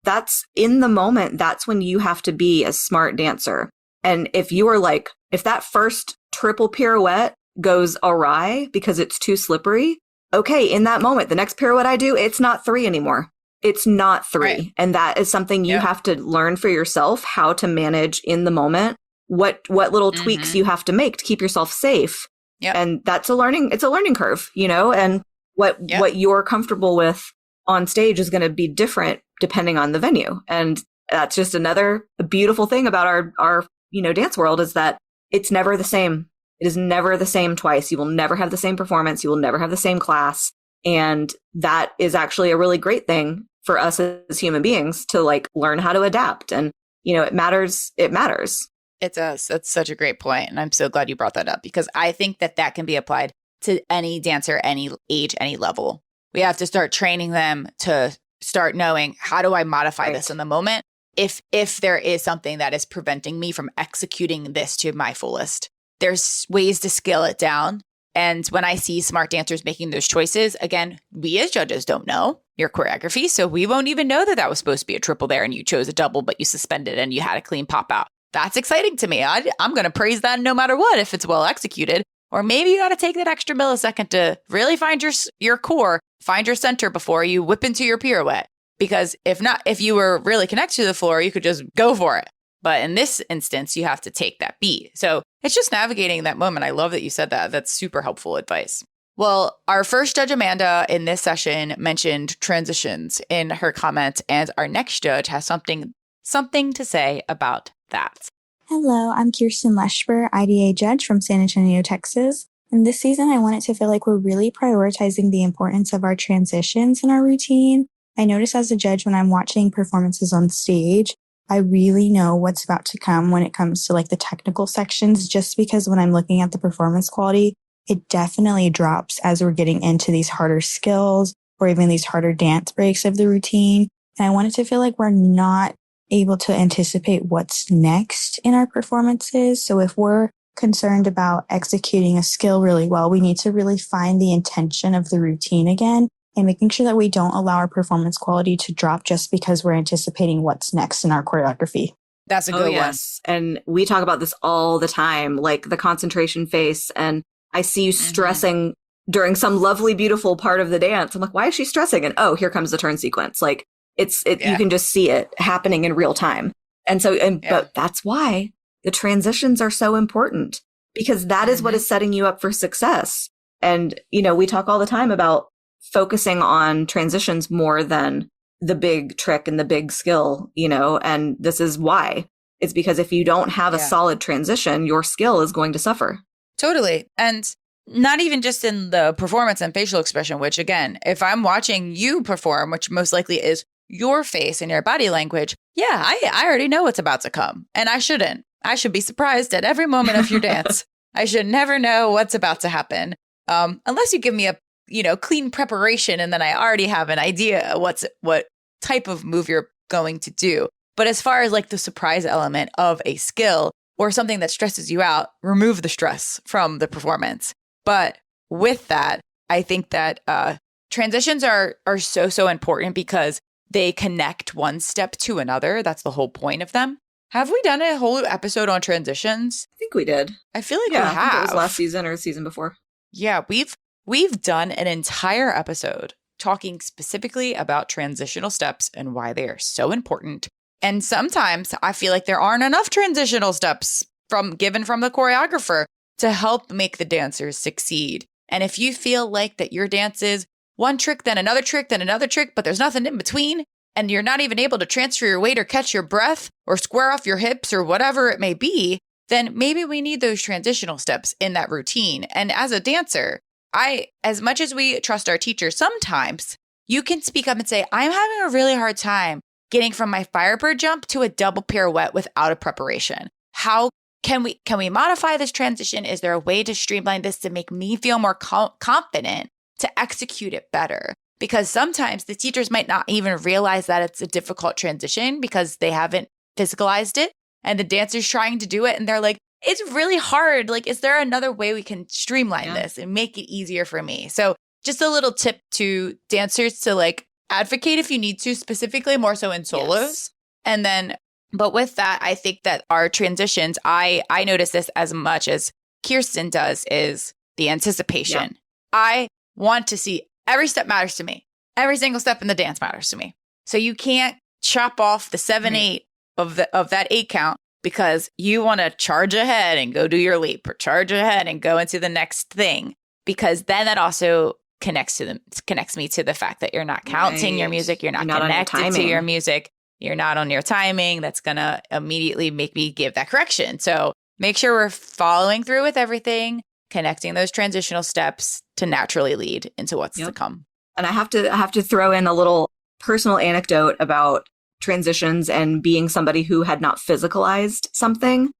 that's in the moment, that's when you have to be a smart dancer. And if that first triple pirouette goes awry because it's too slippery, okay, in that moment, the next pirouette I do, it's not 3 anymore. It's not 3. Right. And that is something you have to learn for yourself, how to manage in the moment, what little tweaks you have to make to keep yourself safe. Yep. And it's a learning curve, and what you're comfortable with on stage is going to be different depending on the venue. And that's just another beautiful thing about our dance world, is that it's never the same. It is never the same twice. You will never have the same performance. You will never have the same class. And that is actually a really great thing for us as human beings to learn how to adapt. And, it matters. It matters. It does. That's such a great point. And I'm so glad you brought that up, because I think that can be applied to any dancer, any age, any level. We have to start training them to start knowing, how do I modify this in the moment? If there is something that is preventing me from executing this to my fullest, there's ways to scale it down. And when I see smart dancers making those choices, again, we as judges don't know your choreography, so we won't even know that was supposed to be a triple there and you chose a double, but you suspended and you had a clean pop out. That's exciting to me. I'm going to praise that no matter what, if it's well executed. Or maybe you got to take that extra millisecond to really find your core, find your center before you whip into your pirouette. Because if you were really connected to the floor, you could just go for it. But in this instance, you have to take that beat. So it's just navigating that moment. I love that you said that. That's super helpful advice. Well, our first judge, Amanda, in this session mentioned transitions in her comment, and our next judge has something to say about that. Hello, I'm Kirsten Leschber, IDA judge from San Antonio, Texas. And this season, I want it to feel like we're really prioritizing the importance of our transitions in our routine. I notice as a judge, when I'm watching performances on stage, I really know what's about to come when it comes to the technical sections, just because when I'm looking at the performance quality, it definitely drops as we're getting into these harder skills or even these harder dance breaks of the routine. And I want it to feel like we're not able to anticipate what's next in our performances. So if we're concerned about executing a skill really well, we need to really find the intention of the routine again, and making sure that we don't allow our performance quality to drop just because we're anticipating what's next in our choreography. That's a good one. And we talk about this all the time, like the concentration face. And I see you stressing during some lovely, beautiful part of the dance. I'm like, why is she stressing? And here comes the turn sequence. You can just see it happening in real time. And so, but that's why the transitions are so important. because that is what is setting you up for success. And, we talk all the time about focusing on transitions more than the big trick and the big skill, and this is why. It's because if you don't have a solid transition, your skill is going to suffer. Totally. And not even just in the performance and facial expression, which again, if I'm watching you perform, which most likely is your face and your body language, I already know what's about to come. And I shouldn't. I should be surprised at every moment of your dance. I should never know what's about to happen. Unless you give me a, clean preparation and then I already have an idea what type of move you're going to do. But as far as like the surprise element of a skill or something that stresses you out, remove the stress from the performance. But with that, I think that transitions are so important because they connect one step to another. That's the whole point of them. Have we done a whole episode on transitions? I think we did. I feel like we I have. think it was last season or the season before. Yeah, we've done an entire episode talking specifically about transitional steps and why they are so important. And sometimes I feel like there aren't enough transitional steps given from the choreographer to help make the dancers succeed. And if you feel like that your dance is one trick, then another trick, then another trick, but there's nothing in between, and you're not even able to transfer your weight or catch your breath or square off your hips or whatever it may be, then maybe we need those transitional steps in that routine. And as a dancer, as much as we trust our teachers, sometimes you can speak up and say, I'm having a really hard time getting from my Firebird jump to a double pirouette without a preparation. How can we modify this transition? Is there a way to streamline this to make me feel more confident to execute it better? Because sometimes the teachers might not even realize that it's a difficult transition because they haven't physicalized it, and the dancer's trying to do it and they're like, it's really hard. Like, is there another way we can streamline this and make it easier for me? So just a little tip to dancers to like advocate if you need to, specifically more so in solos. Yes. And then, but with that, I think that our transitions, I notice this as much as Kirsten does, is the anticipation. Yeah. I want to see every step matters to me. Every single step in the dance matters to me. So you can't chop off the 7/8 of that 8 count because you want to charge ahead and go do your leap, or charge ahead and go into the next thing, because then that also connects me to the fact that you're not counting your music, you're not connected to your music, you're not on your timing. That's going to immediately make me give that correction. So make sure we're following through with everything, connecting those transitional steps to naturally lead into what's to come. And I have to throw in a little personal anecdote about transitions and being somebody who had not physicalized something.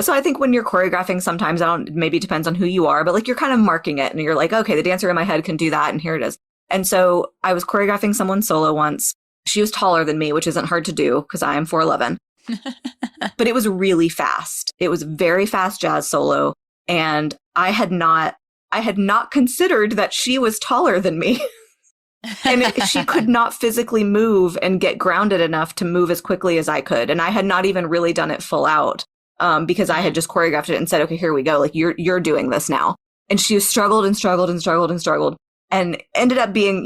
So I think when you're choreographing, sometimes maybe it depends on who you are, but like you're kind of marking it and you're like, okay, the dancer in my head can do that. And here it is. And so I was choreographing someone solo once. She was taller than me, which isn't hard to do because I am 4'11", but it was really fast. It was very fast jazz solo. And I had not considered that she was taller than me. And she could not physically move and get grounded enough to move as quickly as I could. And I had not even really done it full out. Because I had just choreographed it and said, okay, here we go. Like you're doing this now. And she struggled and struggled and struggled and struggled and ended up being,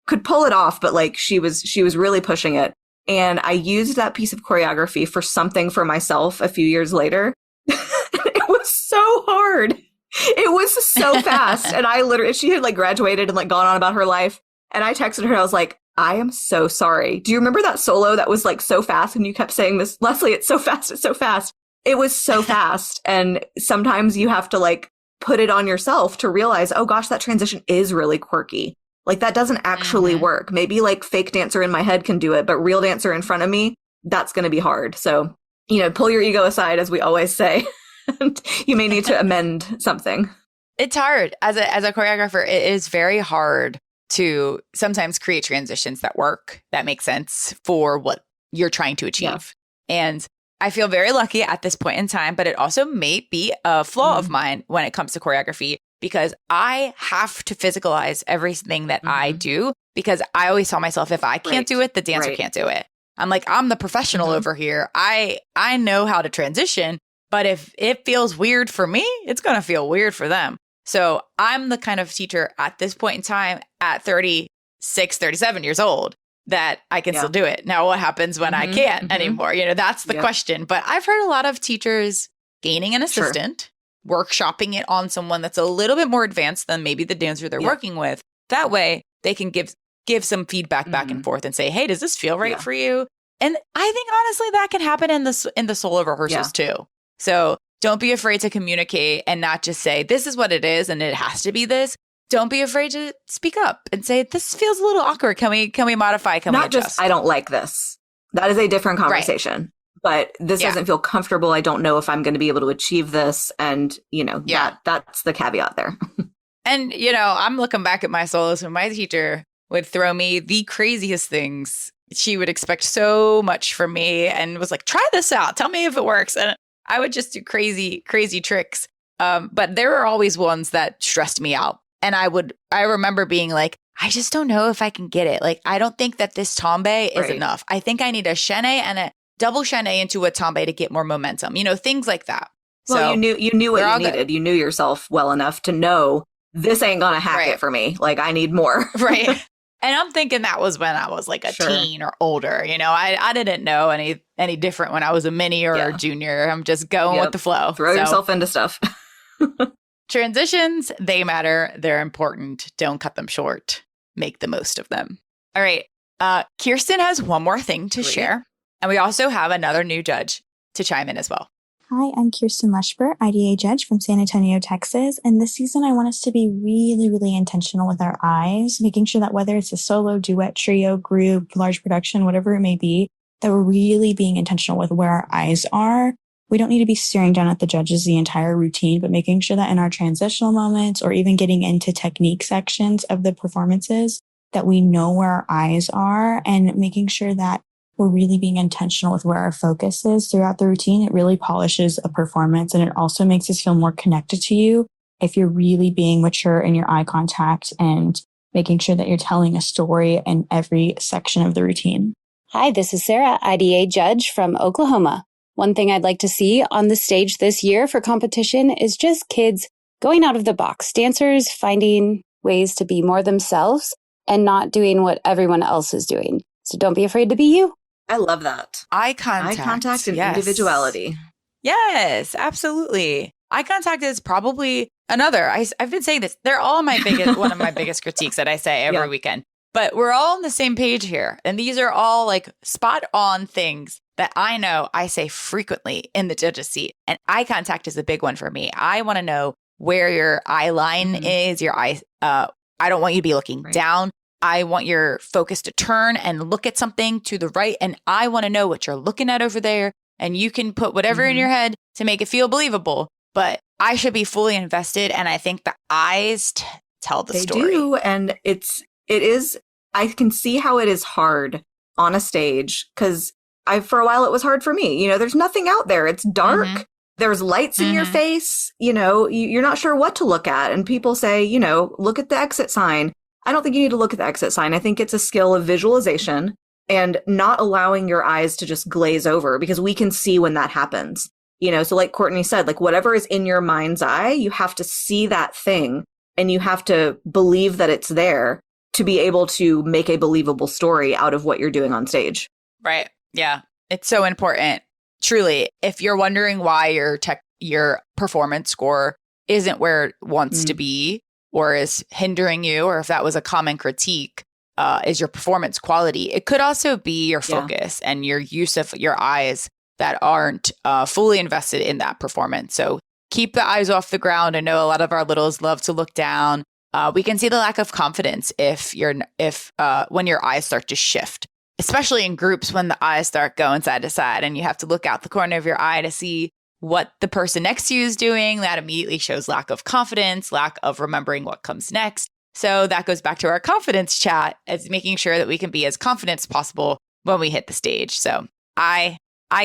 could pull it off, but like she was really pushing it. And I used that piece of choreography for something for myself a few years later. It was so hard. It was so fast. And she had like graduated and like gone on about her life. And I texted her, I was like, I am so sorry. Do you remember that solo that was like so fast? And you kept saying this, Lesley, it's so fast. It's so fast. It was so fast. And sometimes you have to like put it on yourself to realize, oh gosh, that transition is really quirky. Like that doesn't actually work. Maybe like fake dancer in my head can do it, but real dancer in front of me, that's going to be hard. So, pull your ego aside, as we always say. And you may need to amend something. It's hard. As a choreographer, it is very hard to sometimes create transitions that work, that make sense for what you're trying to achieve. Yeah. And I feel very lucky at this point in time, but it also may be a flaw of mine when it comes to choreography, because I have to physicalize everything that I do, because I always tell myself, if I can't do it, the dancer can't do it. I'm like, I'm the professional over here. I know how to transition, but if it feels weird for me, it's going to feel weird for them. So I'm the kind of teacher at this point in time at 36, 37 years old that I can still do it. Now, what happens when I can't anymore? That's the question. But I've heard a lot of teachers gaining an assistant workshopping it on someone that's a little bit more advanced than maybe the dancer they're working with. That way they can give some feedback back and forth and say, hey, does this feel right for you? And I think honestly that can happen in the solo rehearsals too. So don't be afraid to communicate and not just say, this is what it is and it has to be this. Don't be afraid to speak up and say, this feels a little awkward. Can we modify? Can we adjust? Not just, I don't like this. That is a different conversation. Right. But this doesn't feel comfortable. I don't know if I'm going to be able to achieve this. And, that's the caveat there. And, I'm looking back at my solos when my teacher would throw me the craziest things. She would expect so much from me and was like, try this out. Tell me if it works. And I would just do crazy, crazy tricks. But there were always ones that stressed me out. And I remember being like, I just don't know if I can get it. Like, I don't think that this tombe is enough. I think I need a chaîné and a double chaîné into a tombe to get more momentum, things like that. Well, so you knew what you needed. Good. You knew yourself well enough to know this ain't going to hack it for me. Like, I need more. Right. And I'm thinking that was when I was like a teen or older. I didn't know any different when I was a mini or a junior. I'm just going with the flow. Throw yourself into stuff. Transitions, they matter. They're important. Don't cut them short. Make the most of them. All right. Kirsten has one more thing to share. And we also have another new judge to chime in as well. Hi, I'm Kirsten Leschber, IDA judge from San Antonio, Texas. And this season, I want us to be really, really intentional with our eyes, making sure that whether it's a solo, duet, trio, group, large production, whatever it may be, that we're really being intentional with where our eyes are. We don't need to be staring down at the judges the entire routine, but making sure that in our transitional moments or even getting into technique sections of the performances, that we know where our eyes are and making sure that we're really being intentional with where our focus is throughout the routine. It really polishes a performance and it also makes us feel more connected to you if you're really being mature in your eye contact and making sure that you're telling a story in every section of the routine. Hi, this is Sarah, IDA judge from Oklahoma. One thing I'd like to see on the stage this year for competition is just kids going out of the box, dancers finding ways to be more themselves and not doing what everyone else is doing. So don't be afraid to be you. I love that. Eye contact and individuality. Yes, absolutely. Eye contact is probably another. I've been saying this. They're all one of my biggest critiques that I say every weekend. But we're all on the same page here. And these are all like spot on things that I know I say frequently in the judge's seat. And eye contact is a big one for me. I want to know where your eye line is, your eye. I don't want you to be looking down. I want your focus to turn and look at something to the right. And I want to know what you're looking at over there. And you can put whatever in your head to make it feel believable. But I should be fully invested. And I think the eyes tell the story. They do. And it is, I can see how it is hard on a stage because for a while it was hard for me. There's nothing out there. It's dark. There's lights in your face. You're not sure what to look at. And people say, look at the exit sign. I don't think you need to look at the exit sign. I think it's a skill of visualization and not allowing your eyes to just glaze over because we can see when that happens. So like Courtney said, like whatever is in your mind's eye, you have to see that thing and you have to believe that it's there to be able to make a believable story out of what you're doing on stage. Right. Yeah. It's so important. Truly, if you're wondering why your performance score isn't where it wants to be or is hindering you, or if that was a common critique, is your performance quality. It could also be your focus and your use of your eyes that aren't fully invested in that performance. So keep the eyes off the ground. I know a lot of our littles love to look down. We can see the lack of confidence when your eyes start to shift, especially in groups when the eyes start going side to side and you have to look out the corner of your eye to see what the person next to you is doing. That immediately shows lack of confidence, lack of remembering what comes next. So that goes back to our confidence chat as making sure that we can be as confident as possible when we hit the stage. So eye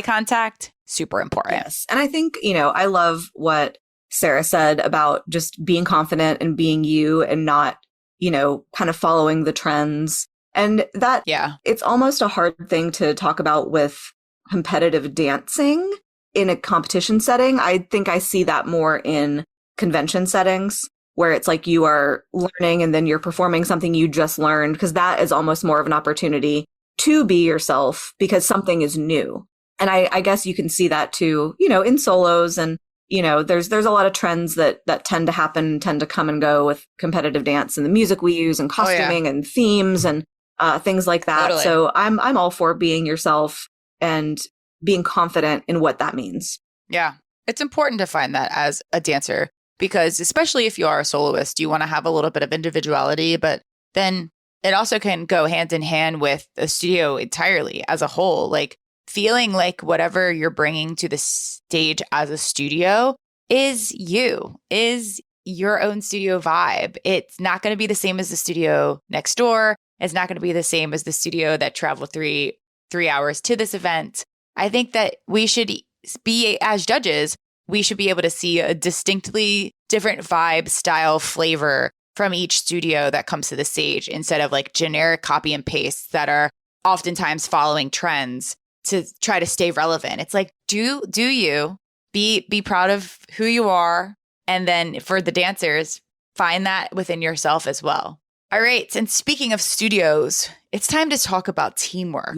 contact, super important. Yes. And I think, I love what Sarah said about just being confident and being you and not, kind of following the trends. And that, it's almost a hard thing to talk about with competitive dancing in a competition setting. I think I see that more in convention settings where it's like you are learning and then you're performing something you just learned, because that is almost more of an opportunity to be yourself because something is new. And I guess you can see that too, in solos and there's a lot of trends that tend to come and go with competitive dance and the music we use and costuming and themes and things like that. Totally. So I'm all for being yourself and being confident in what that means. Yeah. It's important to find that as a dancer, because especially if you are a soloist, you want to have a little bit of individuality, but then it also can go hand in hand with the studio entirely as a whole. Like feeling like whatever you're bringing to the stage as a studio is your own studio vibe. It's not going to be the same as the studio next door. It's not going to be the same as the studio that traveled three hours to this event. I think that we should be, as judges, we should be able to see a distinctly different vibe, style, flavor from each studio that comes to the stage, instead of like generic copy and paste that are oftentimes following trends to try to stay relevant. It's like, do you be proud of who you are, and then for the dancers, find that within yourself as well. All right, and speaking of studios, it's time to talk about teamwork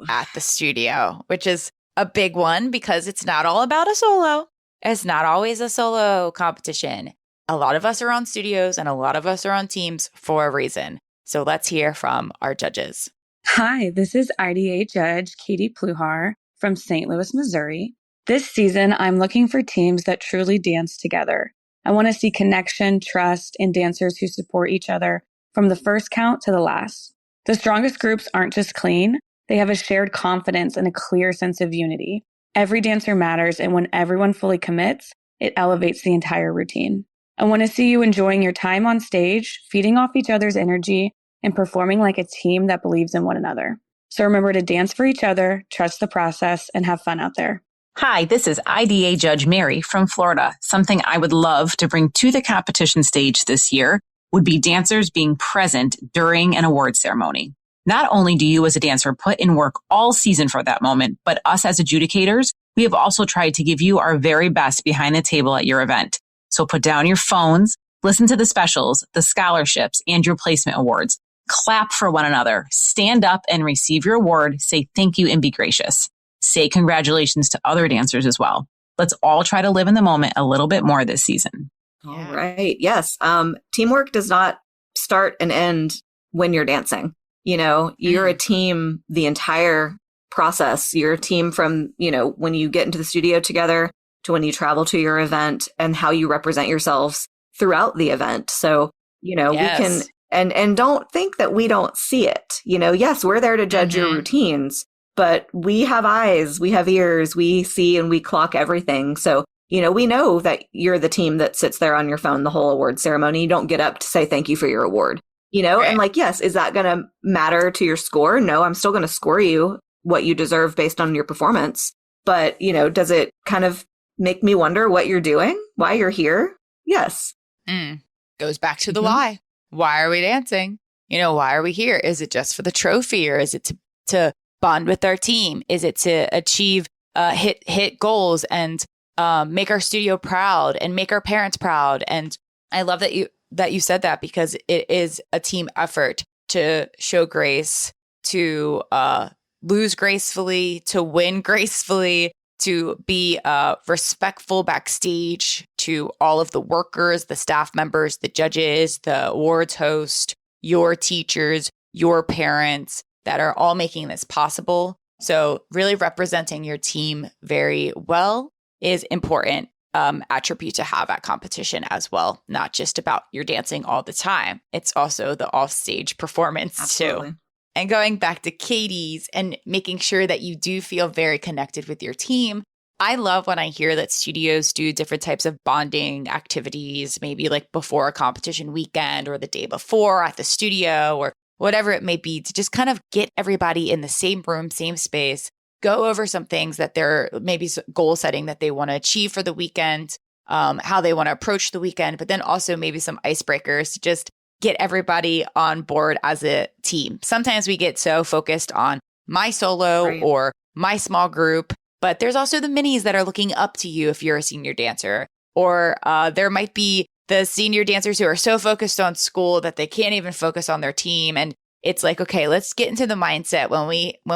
at the studio, which is a big one because it's not all about a solo. It's not always a solo competition. A lot of us are on studios and a lot of us are on teams for a reason. So let's hear from our judges. Hi, this is IDA Judge Katie Pluhar from St. Louis, Missouri. This season, I'm looking for teams that truly dance together. I want to see connection, trust, and dancers who support each other from the first count to the last. The strongest groups aren't just clean. They have a shared confidence and a clear sense of unity. Every dancer matters, and when everyone fully commits, it elevates the entire routine. I want to see you enjoying your time on stage, feeding off each other's energy, and performing like a team that believes in one another. So remember to dance for each other, trust the process, and have fun out there. Hi, this is IDA Judge Mary from Florida. Something I would love to bring to the competition stage this year would be dancers being present during an award ceremony. Not only do you as a dancer put in work all season for that moment, but us as adjudicators, we have also tried to give you our very best behind the table at your event. So put down your phones, listen to the specials, the scholarships, and your placement awards. Clap for one another, stand up and receive your award, say thank you and be gracious. Say congratulations to other dancers as well. Let's all try to live in the moment a little bit more this season. All right. Yes. Teamwork does not start and end when you're dancing. You're a team the entire process. You're a team from, when you get into the studio together to when you travel to your event, and how you represent yourselves throughout the event. So, we can, and don't think that we don't see it. Yes, we're there to judge your routines, but we have eyes, we have ears, we see and we clock everything. So, we know that you're the team that sits there on your phone the whole award ceremony. You don't get up to say thank you for your award. And yes, is that going to matter to your score? No, I'm still going to score you what you deserve based on your performance. But, does it kind of make me wonder what you're doing, why you're here? Yes. Goes back to the why. Why are we dancing? Why are we here? Is it just for the trophy, or is it to bond with our team? Is it to achieve, hit goals and make our studio proud and make our parents proud? And I love that you said that, because it is a team effort to show grace, to lose gracefully, to win gracefully, to be respectful backstage to all of the workers, the staff members, the judges, the awards host, your teachers, your parents that are all making this possible. So really representing your team very well is important attribute to have at competition as well. Not just about your dancing all the time. It's also the offstage performance Absolutely. too. And going back to Katie's and making sure that you do feel very connected with your team. I love when I hear that studios do different types of bonding activities, maybe like before a competition weekend or the day before at the studio or whatever it may be, to just kind of get everybody in the same room, same space, go over some things that they're maybe goal setting that they want to achieve for the weekend, how they want to approach the weekend, but then also maybe some icebreakers to just get everybody on board as a team. Sometimes we get so focused on my solo or my small group, but there's also the minis that are looking up to you if you're a senior dancer, or there might be the senior dancers who are so focused on school that they can't even focus on their team. And it's like, okay, let's get into the mindset when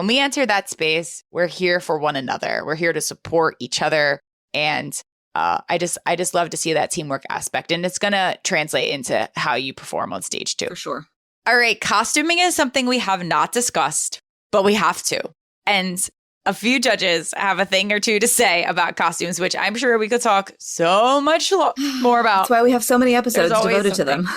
we enter that space, we're here for one another. We're here to support each other and I just love to see that teamwork aspect, and it's going to translate into how you perform on stage too. For sure. All right. Costuming is something we have not discussed, but we have to. And a few judges have a thing or two to say about costumes, which I'm sure we could talk so much more about. That's why we have so many episodes devoted to them.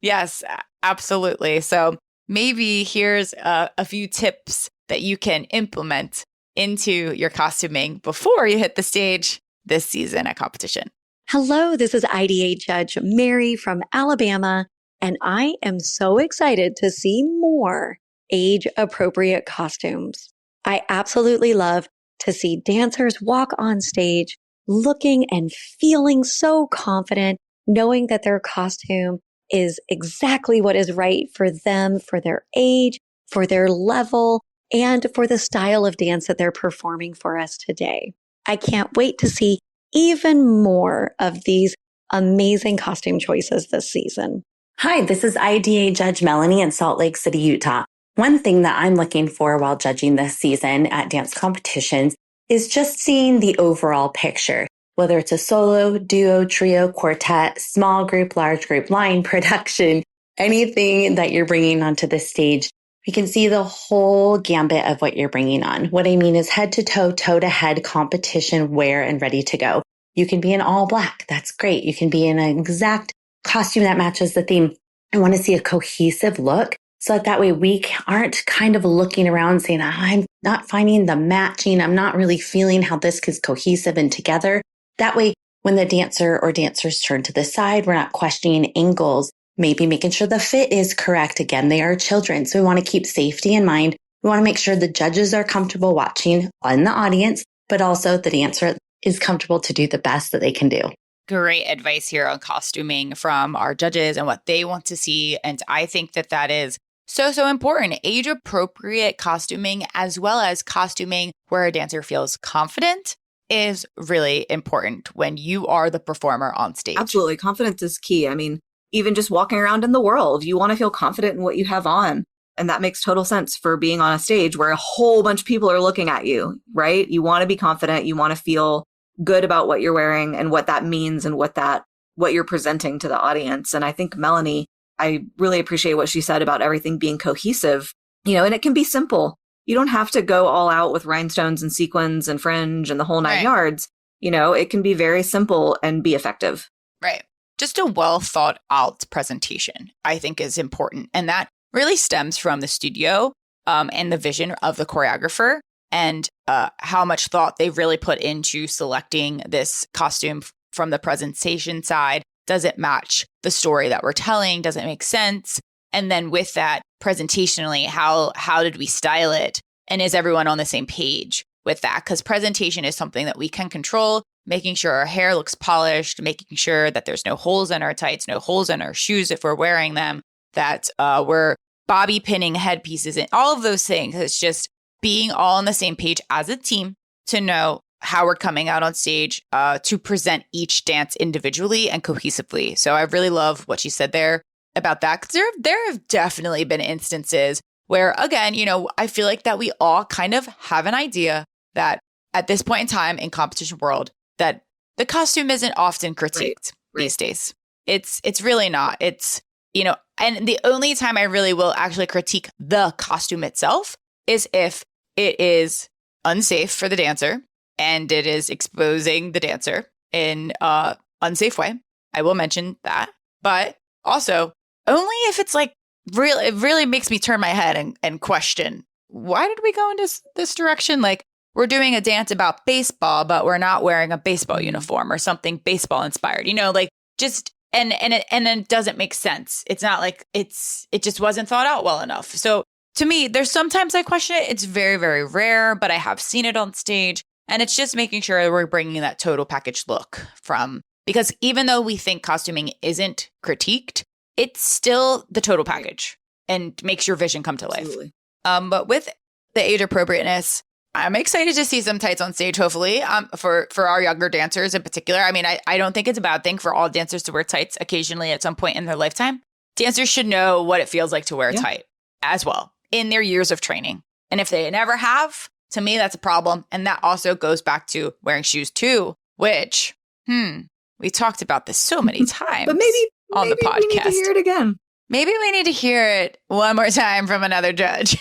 Yes, absolutely. So maybe here's a few tips that you can implement into your costuming before you hit the stage this season at competition. Hello, this is IDA Judge Mary from Alabama, and I am so excited to see more age-appropriate costumes. I absolutely love to see dancers walk on stage looking and feeling so confident, knowing that their costume is exactly what is right for them, for their age, for their level, and for the style of dance that they're performing for us today. I can't wait to see even more of these amazing costume choices this season. Hi, this is IDA Judge Melanie in Salt Lake City, Utah. One thing that I'm looking for while judging this season at dance competitions is just seeing the overall picture, whether it's a solo, duo, trio, quartet, small group, large group, line, production, anything that you're bringing onto the stage. We can see the whole gambit of what you're bringing on. What I mean is head to toe, toe to head competition wear and ready to go. You can be in all black. That's great. You can be in an exact costume that matches the theme. I want to see a cohesive look so that way we aren't kind of looking around saying, I'm not finding the matching. I'm not really feeling how this is cohesive and together. That way, when the dancer or dancers turn to the side, we're not questioning angles, maybe making sure the fit is correct. Again, they are children. So we want to keep safety in mind. We want to make sure the judges are comfortable watching in the audience, but also the dancer is comfortable to do the best that they can do. Great advice here on costuming from our judges and what they want to see. And I think that is so important. Age appropriate costuming, as well as costuming where a dancer feels confident, is really important when you are the performer on stage. Absolutely. Confidence is key. I mean, even just walking around in the world, you want to feel confident in what you have on. And that makes total sense for being on a stage where a whole bunch of people are looking at you, right? You want to be confident. You want to feel good about what you're wearing and what that means and what you're presenting to the audience. And I think Melanie, I really appreciate what she said about everything being cohesive, and it can be simple. You don't have to go all out with rhinestones and sequins and fringe and the whole nine yards. It can be very simple and be effective. Right. Just a well thought out presentation, I think, is important. And that really stems from the studio and the vision of the choreographer and how much thought they really put into selecting this costume from the presentation side. Does it match the story that we're telling? Does it make sense? And then with that, presentationally, how did we style it? And is everyone on the same page with that? Because presentation is something that we can control, making sure our hair looks polished, making sure that there's no holes in our tights, no holes in our shoes if we're wearing them, that we're bobby pinning headpieces and all of those things. It's just being all on the same page as a team to know how we're coming out on stage to present each dance individually and cohesively. So I really love what she said there about that, because there have definitely been instances where, again, I feel like that we all kind of have an idea that at this point in time in competition world, that the costume isn't often critiqued these days. It's really not. It's, and the only time I really will actually critique the costume itself is if it is unsafe for the dancer and it is exposing the dancer in an unsafe way. I will mention that. But also, only if it's like it really makes me turn my head and question, why did we go in this direction? Like, we're doing a dance about baseball, but we're not wearing a baseball uniform or something baseball inspired, just, and it doesn't make sense. It's not like it just wasn't thought out well enough. So to me, there's sometimes I question it. It's very, very rare, but I have seen it on stage, and it's just making sure we're bringing that total package look because even though we think costuming isn't critiqued, it's still the total package and makes your vision come to life. Absolutely. But with the age appropriateness, I'm excited to see some tights on stage, hopefully, for our younger dancers in particular. I mean, I don't think it's a bad thing for all dancers to wear tights occasionally at some point in their lifetime. Dancers should know what it feels like to wear a tight as well in their years of training. And if they never have, to me, that's a problem. And that also goes back to wearing shoes too. which, we talked about this so many times But maybe on the podcast. We need to hear it again. Maybe we need to hear it one more time from another judge.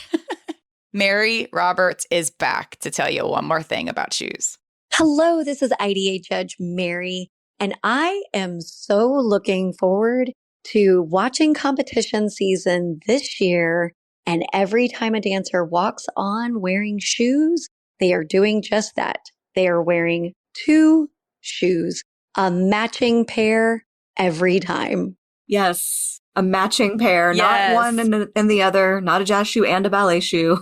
Mary Roberts is back to tell you one more thing about shoes. Hello, this is IDA Judge Mary, and I am so looking forward to watching competition season this year. And every time a dancer walks on wearing shoes, they are doing just that. They are wearing 2 shoes, a matching pair every time. Yes, a matching pair, not one and the other, not a jazz shoe and a ballet shoe.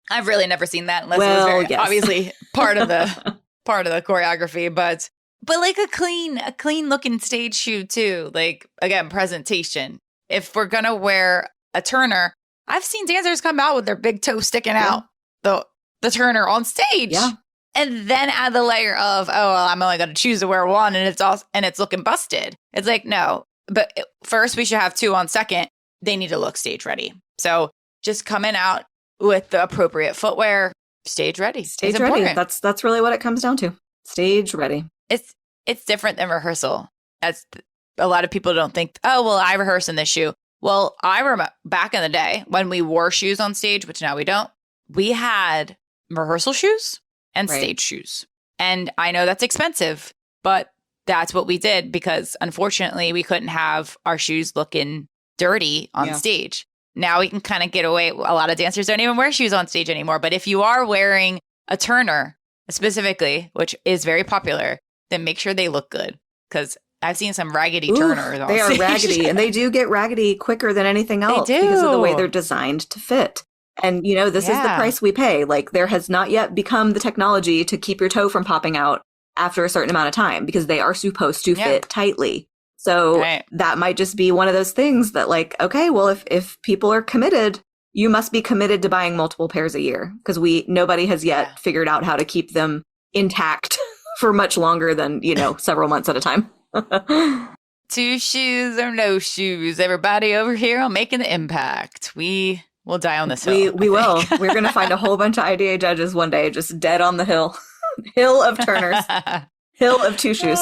I've really never seen that unless it was very, obviously part of the choreography, but like a clean looking stage shoe too. Like, again, presentation. If we're gonna wear a turner, I've seen dancers come out with their big toe sticking out the turner on stage. Yeah. And then add the layer of, I'm only going to choose to wear one and it's looking busted. It's like, no, but first we should have 2 on second. They need to look stage ready. So just coming out with the appropriate footwear, stage ready. Stage ready. That's really what it comes down to. Stage ready. It's different than rehearsal. That's a lot of people don't think, I rehearse in this shoe. Well, I remember back in the day when we wore shoes on stage, which now we don't, we had rehearsal shoes and stage shoes. And I know that's expensive, but that's what we did because unfortunately we couldn't have our shoes looking dirty on stage. Now we can kind of get away. A lot of dancers don't even wear shoes on stage anymore. But if you are wearing a turner specifically, which is very popular, then make sure they look good because I've seen some raggedy turners on stage. They are raggedy and they do get raggedy quicker than anything else because of the way they're designed to fit. And, this is the price we pay. Like, there has not yet become the technology to keep your toe from popping out after a certain amount of time because they are supposed to fit tightly. So that might just be one of those things that, like, okay, well, if people are committed, you must be committed to buying multiple pairs a year because nobody has yet figured out how to keep them intact for much longer than, several months at a time. 2 shoes or no shoes. Everybody over here on Making the Impact. We'll die on this hill. We will. We're going to find a whole bunch of IDA judges one day, just dead on the hill. Hill of turners. Hill of 2 shoes.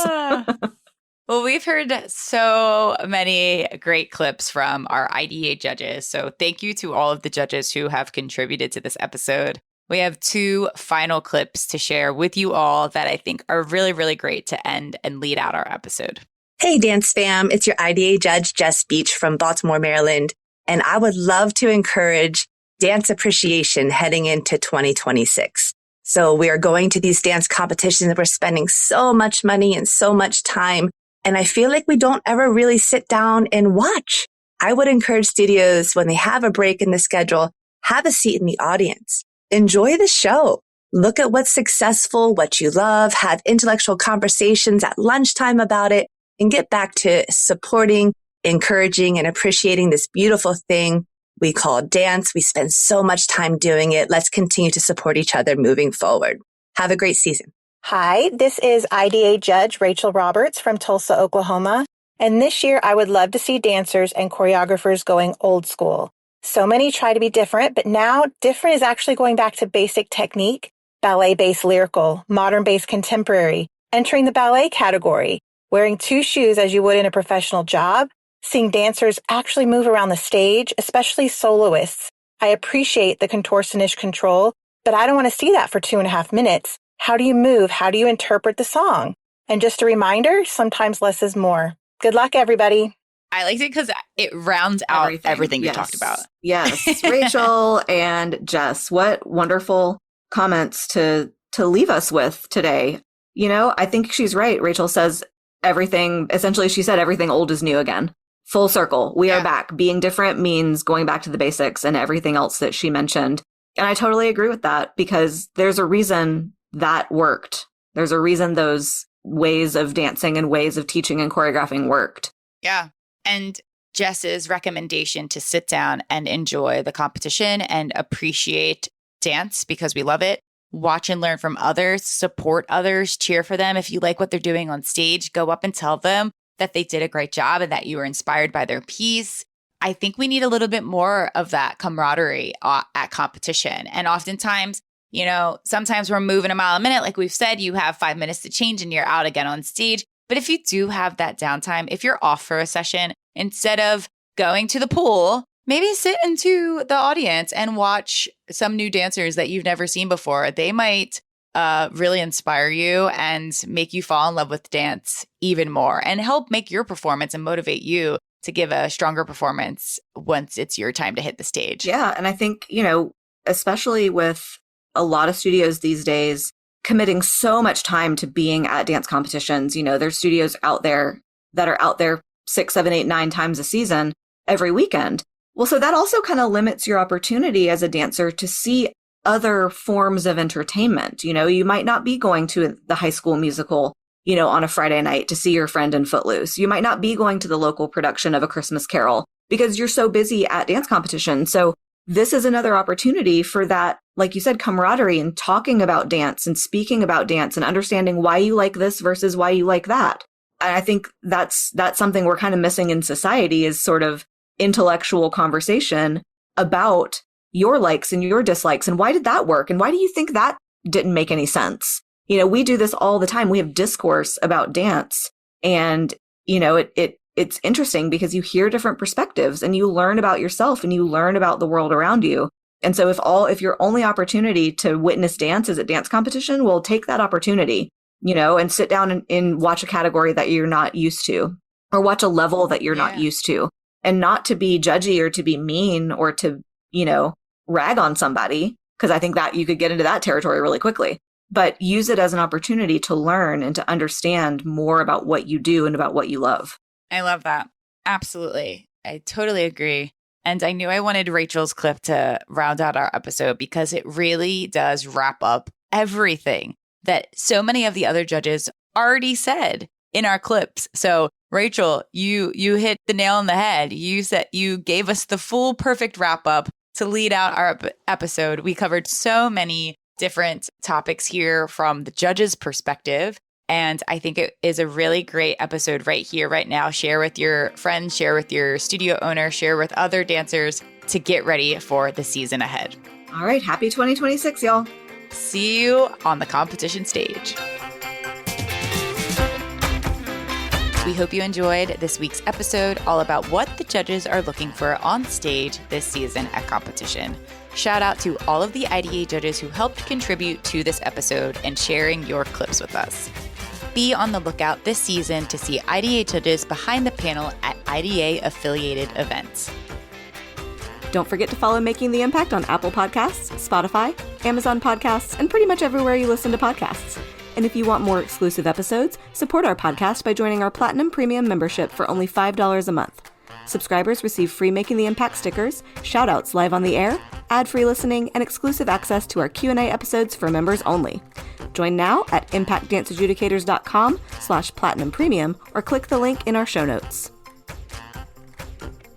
Well, we've heard so many great clips from our IDA judges. So thank you to all of the judges who have contributed to this episode. We have 2 final clips to share with you all that I think are really, really great to end and lead out our episode. Hey, Dance Fam. It's your IDA judge, Jess Beach from Baltimore, Maryland. And I would love to encourage dance appreciation heading into 2026. So we are going to these dance competitions and we're spending so much money and so much time. And I feel like we don't ever really sit down and watch. I would encourage studios when they have a break in the schedule, have a seat in the audience. Enjoy the show. Look at what's successful, what you love, have intellectual conversations at lunchtime about it, and get back to supporting, encouraging, and appreciating this beautiful thing we call dance. We spend so much time doing it. Let's continue to support each other moving forward. Have a great season. Hi, this is IDA Judge Rachel Roberts from Tulsa, Oklahoma. And this year, I would love to see dancers and choreographers going old school. So many try to be different, but now different is actually going back to basic technique, ballet-based lyrical, modern-based contemporary, entering the ballet category, wearing 2 shoes as you would in a professional job, seeing dancers actually move around the stage, especially soloists. I appreciate the contortionist control, but I don't want to see that for 2.5 minutes. How do you move? How do you interpret the song? And just a reminder, sometimes less is more. Good luck, everybody. I liked it because it rounds out everything you talked about. Yes. Rachel and Jess, what wonderful comments to leave us with today. I think she's right. Rachel says essentially she said everything old is new again. Full circle. We are back. Being different means going back to the basics and everything else that she mentioned. And I totally agree with that because there's a reason that worked. There's a reason those ways of dancing and ways of teaching and choreographing worked. Yeah. And Jess's recommendation to sit down and enjoy the competition and appreciate dance because we love it. Watch and learn from others, support others, cheer for them. If you like what they're doing on stage, go up and tell them that they did a great job and that you were inspired by their piece. I think we need a little bit more of that camaraderie at competition. And oftentimes, You know, sometimes we're moving a mile a minute. Like we've said, you have 5 minutes to change and you're out again on stage. But if you do have that downtime, if you're off for a session, instead of going to the pool, maybe sit into the audience and watch some new dancers that you've never seen before. They might really inspire you and make you fall in love with dance even more and help make your performance and motivate you to give a stronger performance once it's your time to hit the stage. Yeah. And I think, you know, especially with a lot of studios these days committing so much time to being at dance competitions, you know, there's studios out there that are out there 6, 7, 8, 9 times a season every weekend. Well, so that also kind of limits your opportunity as a dancer to see other forms of entertainment. You know, you might not be going to the High School Musical, you know, on a Friday night to see your friend in Footloose. You might not be going to the local production of A Christmas Carol because you're so busy at dance competition. So this is another opportunity for that, like you said, camaraderie and talking about dance and speaking about dance and understanding why you like this versus why you like that. And I think that's something we're kind of missing in society is sort of intellectual conversation about your likes and your dislikes and why did that work and why do you think that didn't make any sense? You know, we do this all the time. We have discourse about dance and, you know, it's interesting because you hear different perspectives and you learn about yourself and you learn about the world around you. And so if your only opportunity to witness dance is at dance competition, well, take that opportunity, you know, and sit down and watch a category that you're not used to or watch a level that you're not used to, and not to be judgy or to be mean or to, you know, rag on somebody, because I think that you could get into that territory really quickly, but use it as an opportunity to learn and to understand more about what you do and about what you love. I love that. Absolutely. I totally agree. And I knew I wanted Rachel's clip to round out our episode because it really does wrap up everything that so many of the other judges already said in our clips. So Rachel, you hit the nail on the head. You gave us the full perfect wrap up to lead out our episode. We covered so many different topics here from the judge's perspective. And I think it is a really great episode right here, right now. Share with your friends, share with your studio owner, share with other dancers to get ready for the season ahead. All right. Happy 2026, y'all. See you on the competition stage. We hope you enjoyed this week's episode all about what the judges are looking for on stage this season at competition. Shout out to all of the IDA judges who helped contribute to this episode and sharing your clips with us. Be on the lookout this season to see IDA judges behind the panel at IDA affiliated events. Don't forget to follow Making the Impact on Apple Podcasts, Spotify, Amazon Podcasts, and pretty much everywhere you listen to podcasts. And if you want more exclusive episodes, support our podcast by joining our Platinum Premium membership for only $5 a month. Subscribers receive free Making the Impact stickers, shout-outs live on the air, ad-free listening, and exclusive access to our Q&A episodes for members only. Join now at impactdanceadjudicators.com/platinum premium or click the link in our show notes.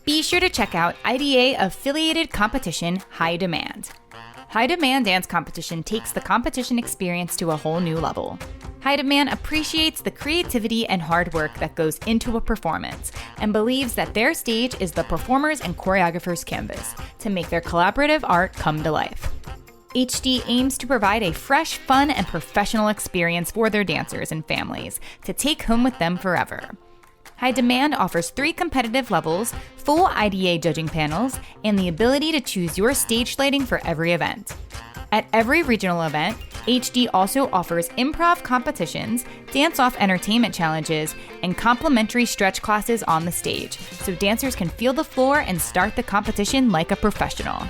Be sure to check out IDA affiliated competition High Demand. High Demand Dance Competition takes the competition experience to a whole new level. High Demand appreciates the creativity and hard work that goes into a performance and believes that their stage is the performers and choreographers' canvas to make their collaborative art come to life. HD aims to provide a fresh, fun, and professional experience for their dancers and families to take home with them forever. High Demand offers 3 competitive levels, full IDA judging panels, and the ability to choose your stage lighting for every event. At every regional event, HD also offers improv competitions, dance-off entertainment challenges, and complimentary stretch classes on the stage, so dancers can feel the floor and start the competition like a professional.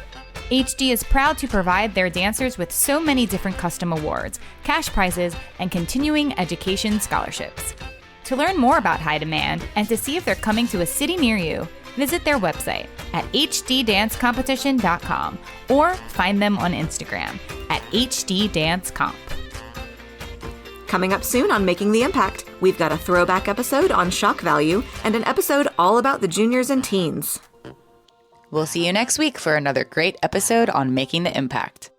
HD is proud to provide their dancers with so many different custom awards, cash prizes, and continuing education scholarships. To learn more about High Demand and to see if they're coming to a city near you, visit their website at hddancecompetition.com or find them on Instagram at hddancecomp. Coming up soon on Making the Impact, we've got a throwback episode on shock value and an episode all about the juniors and teens. We'll see you next week for another great episode on Making the Impact.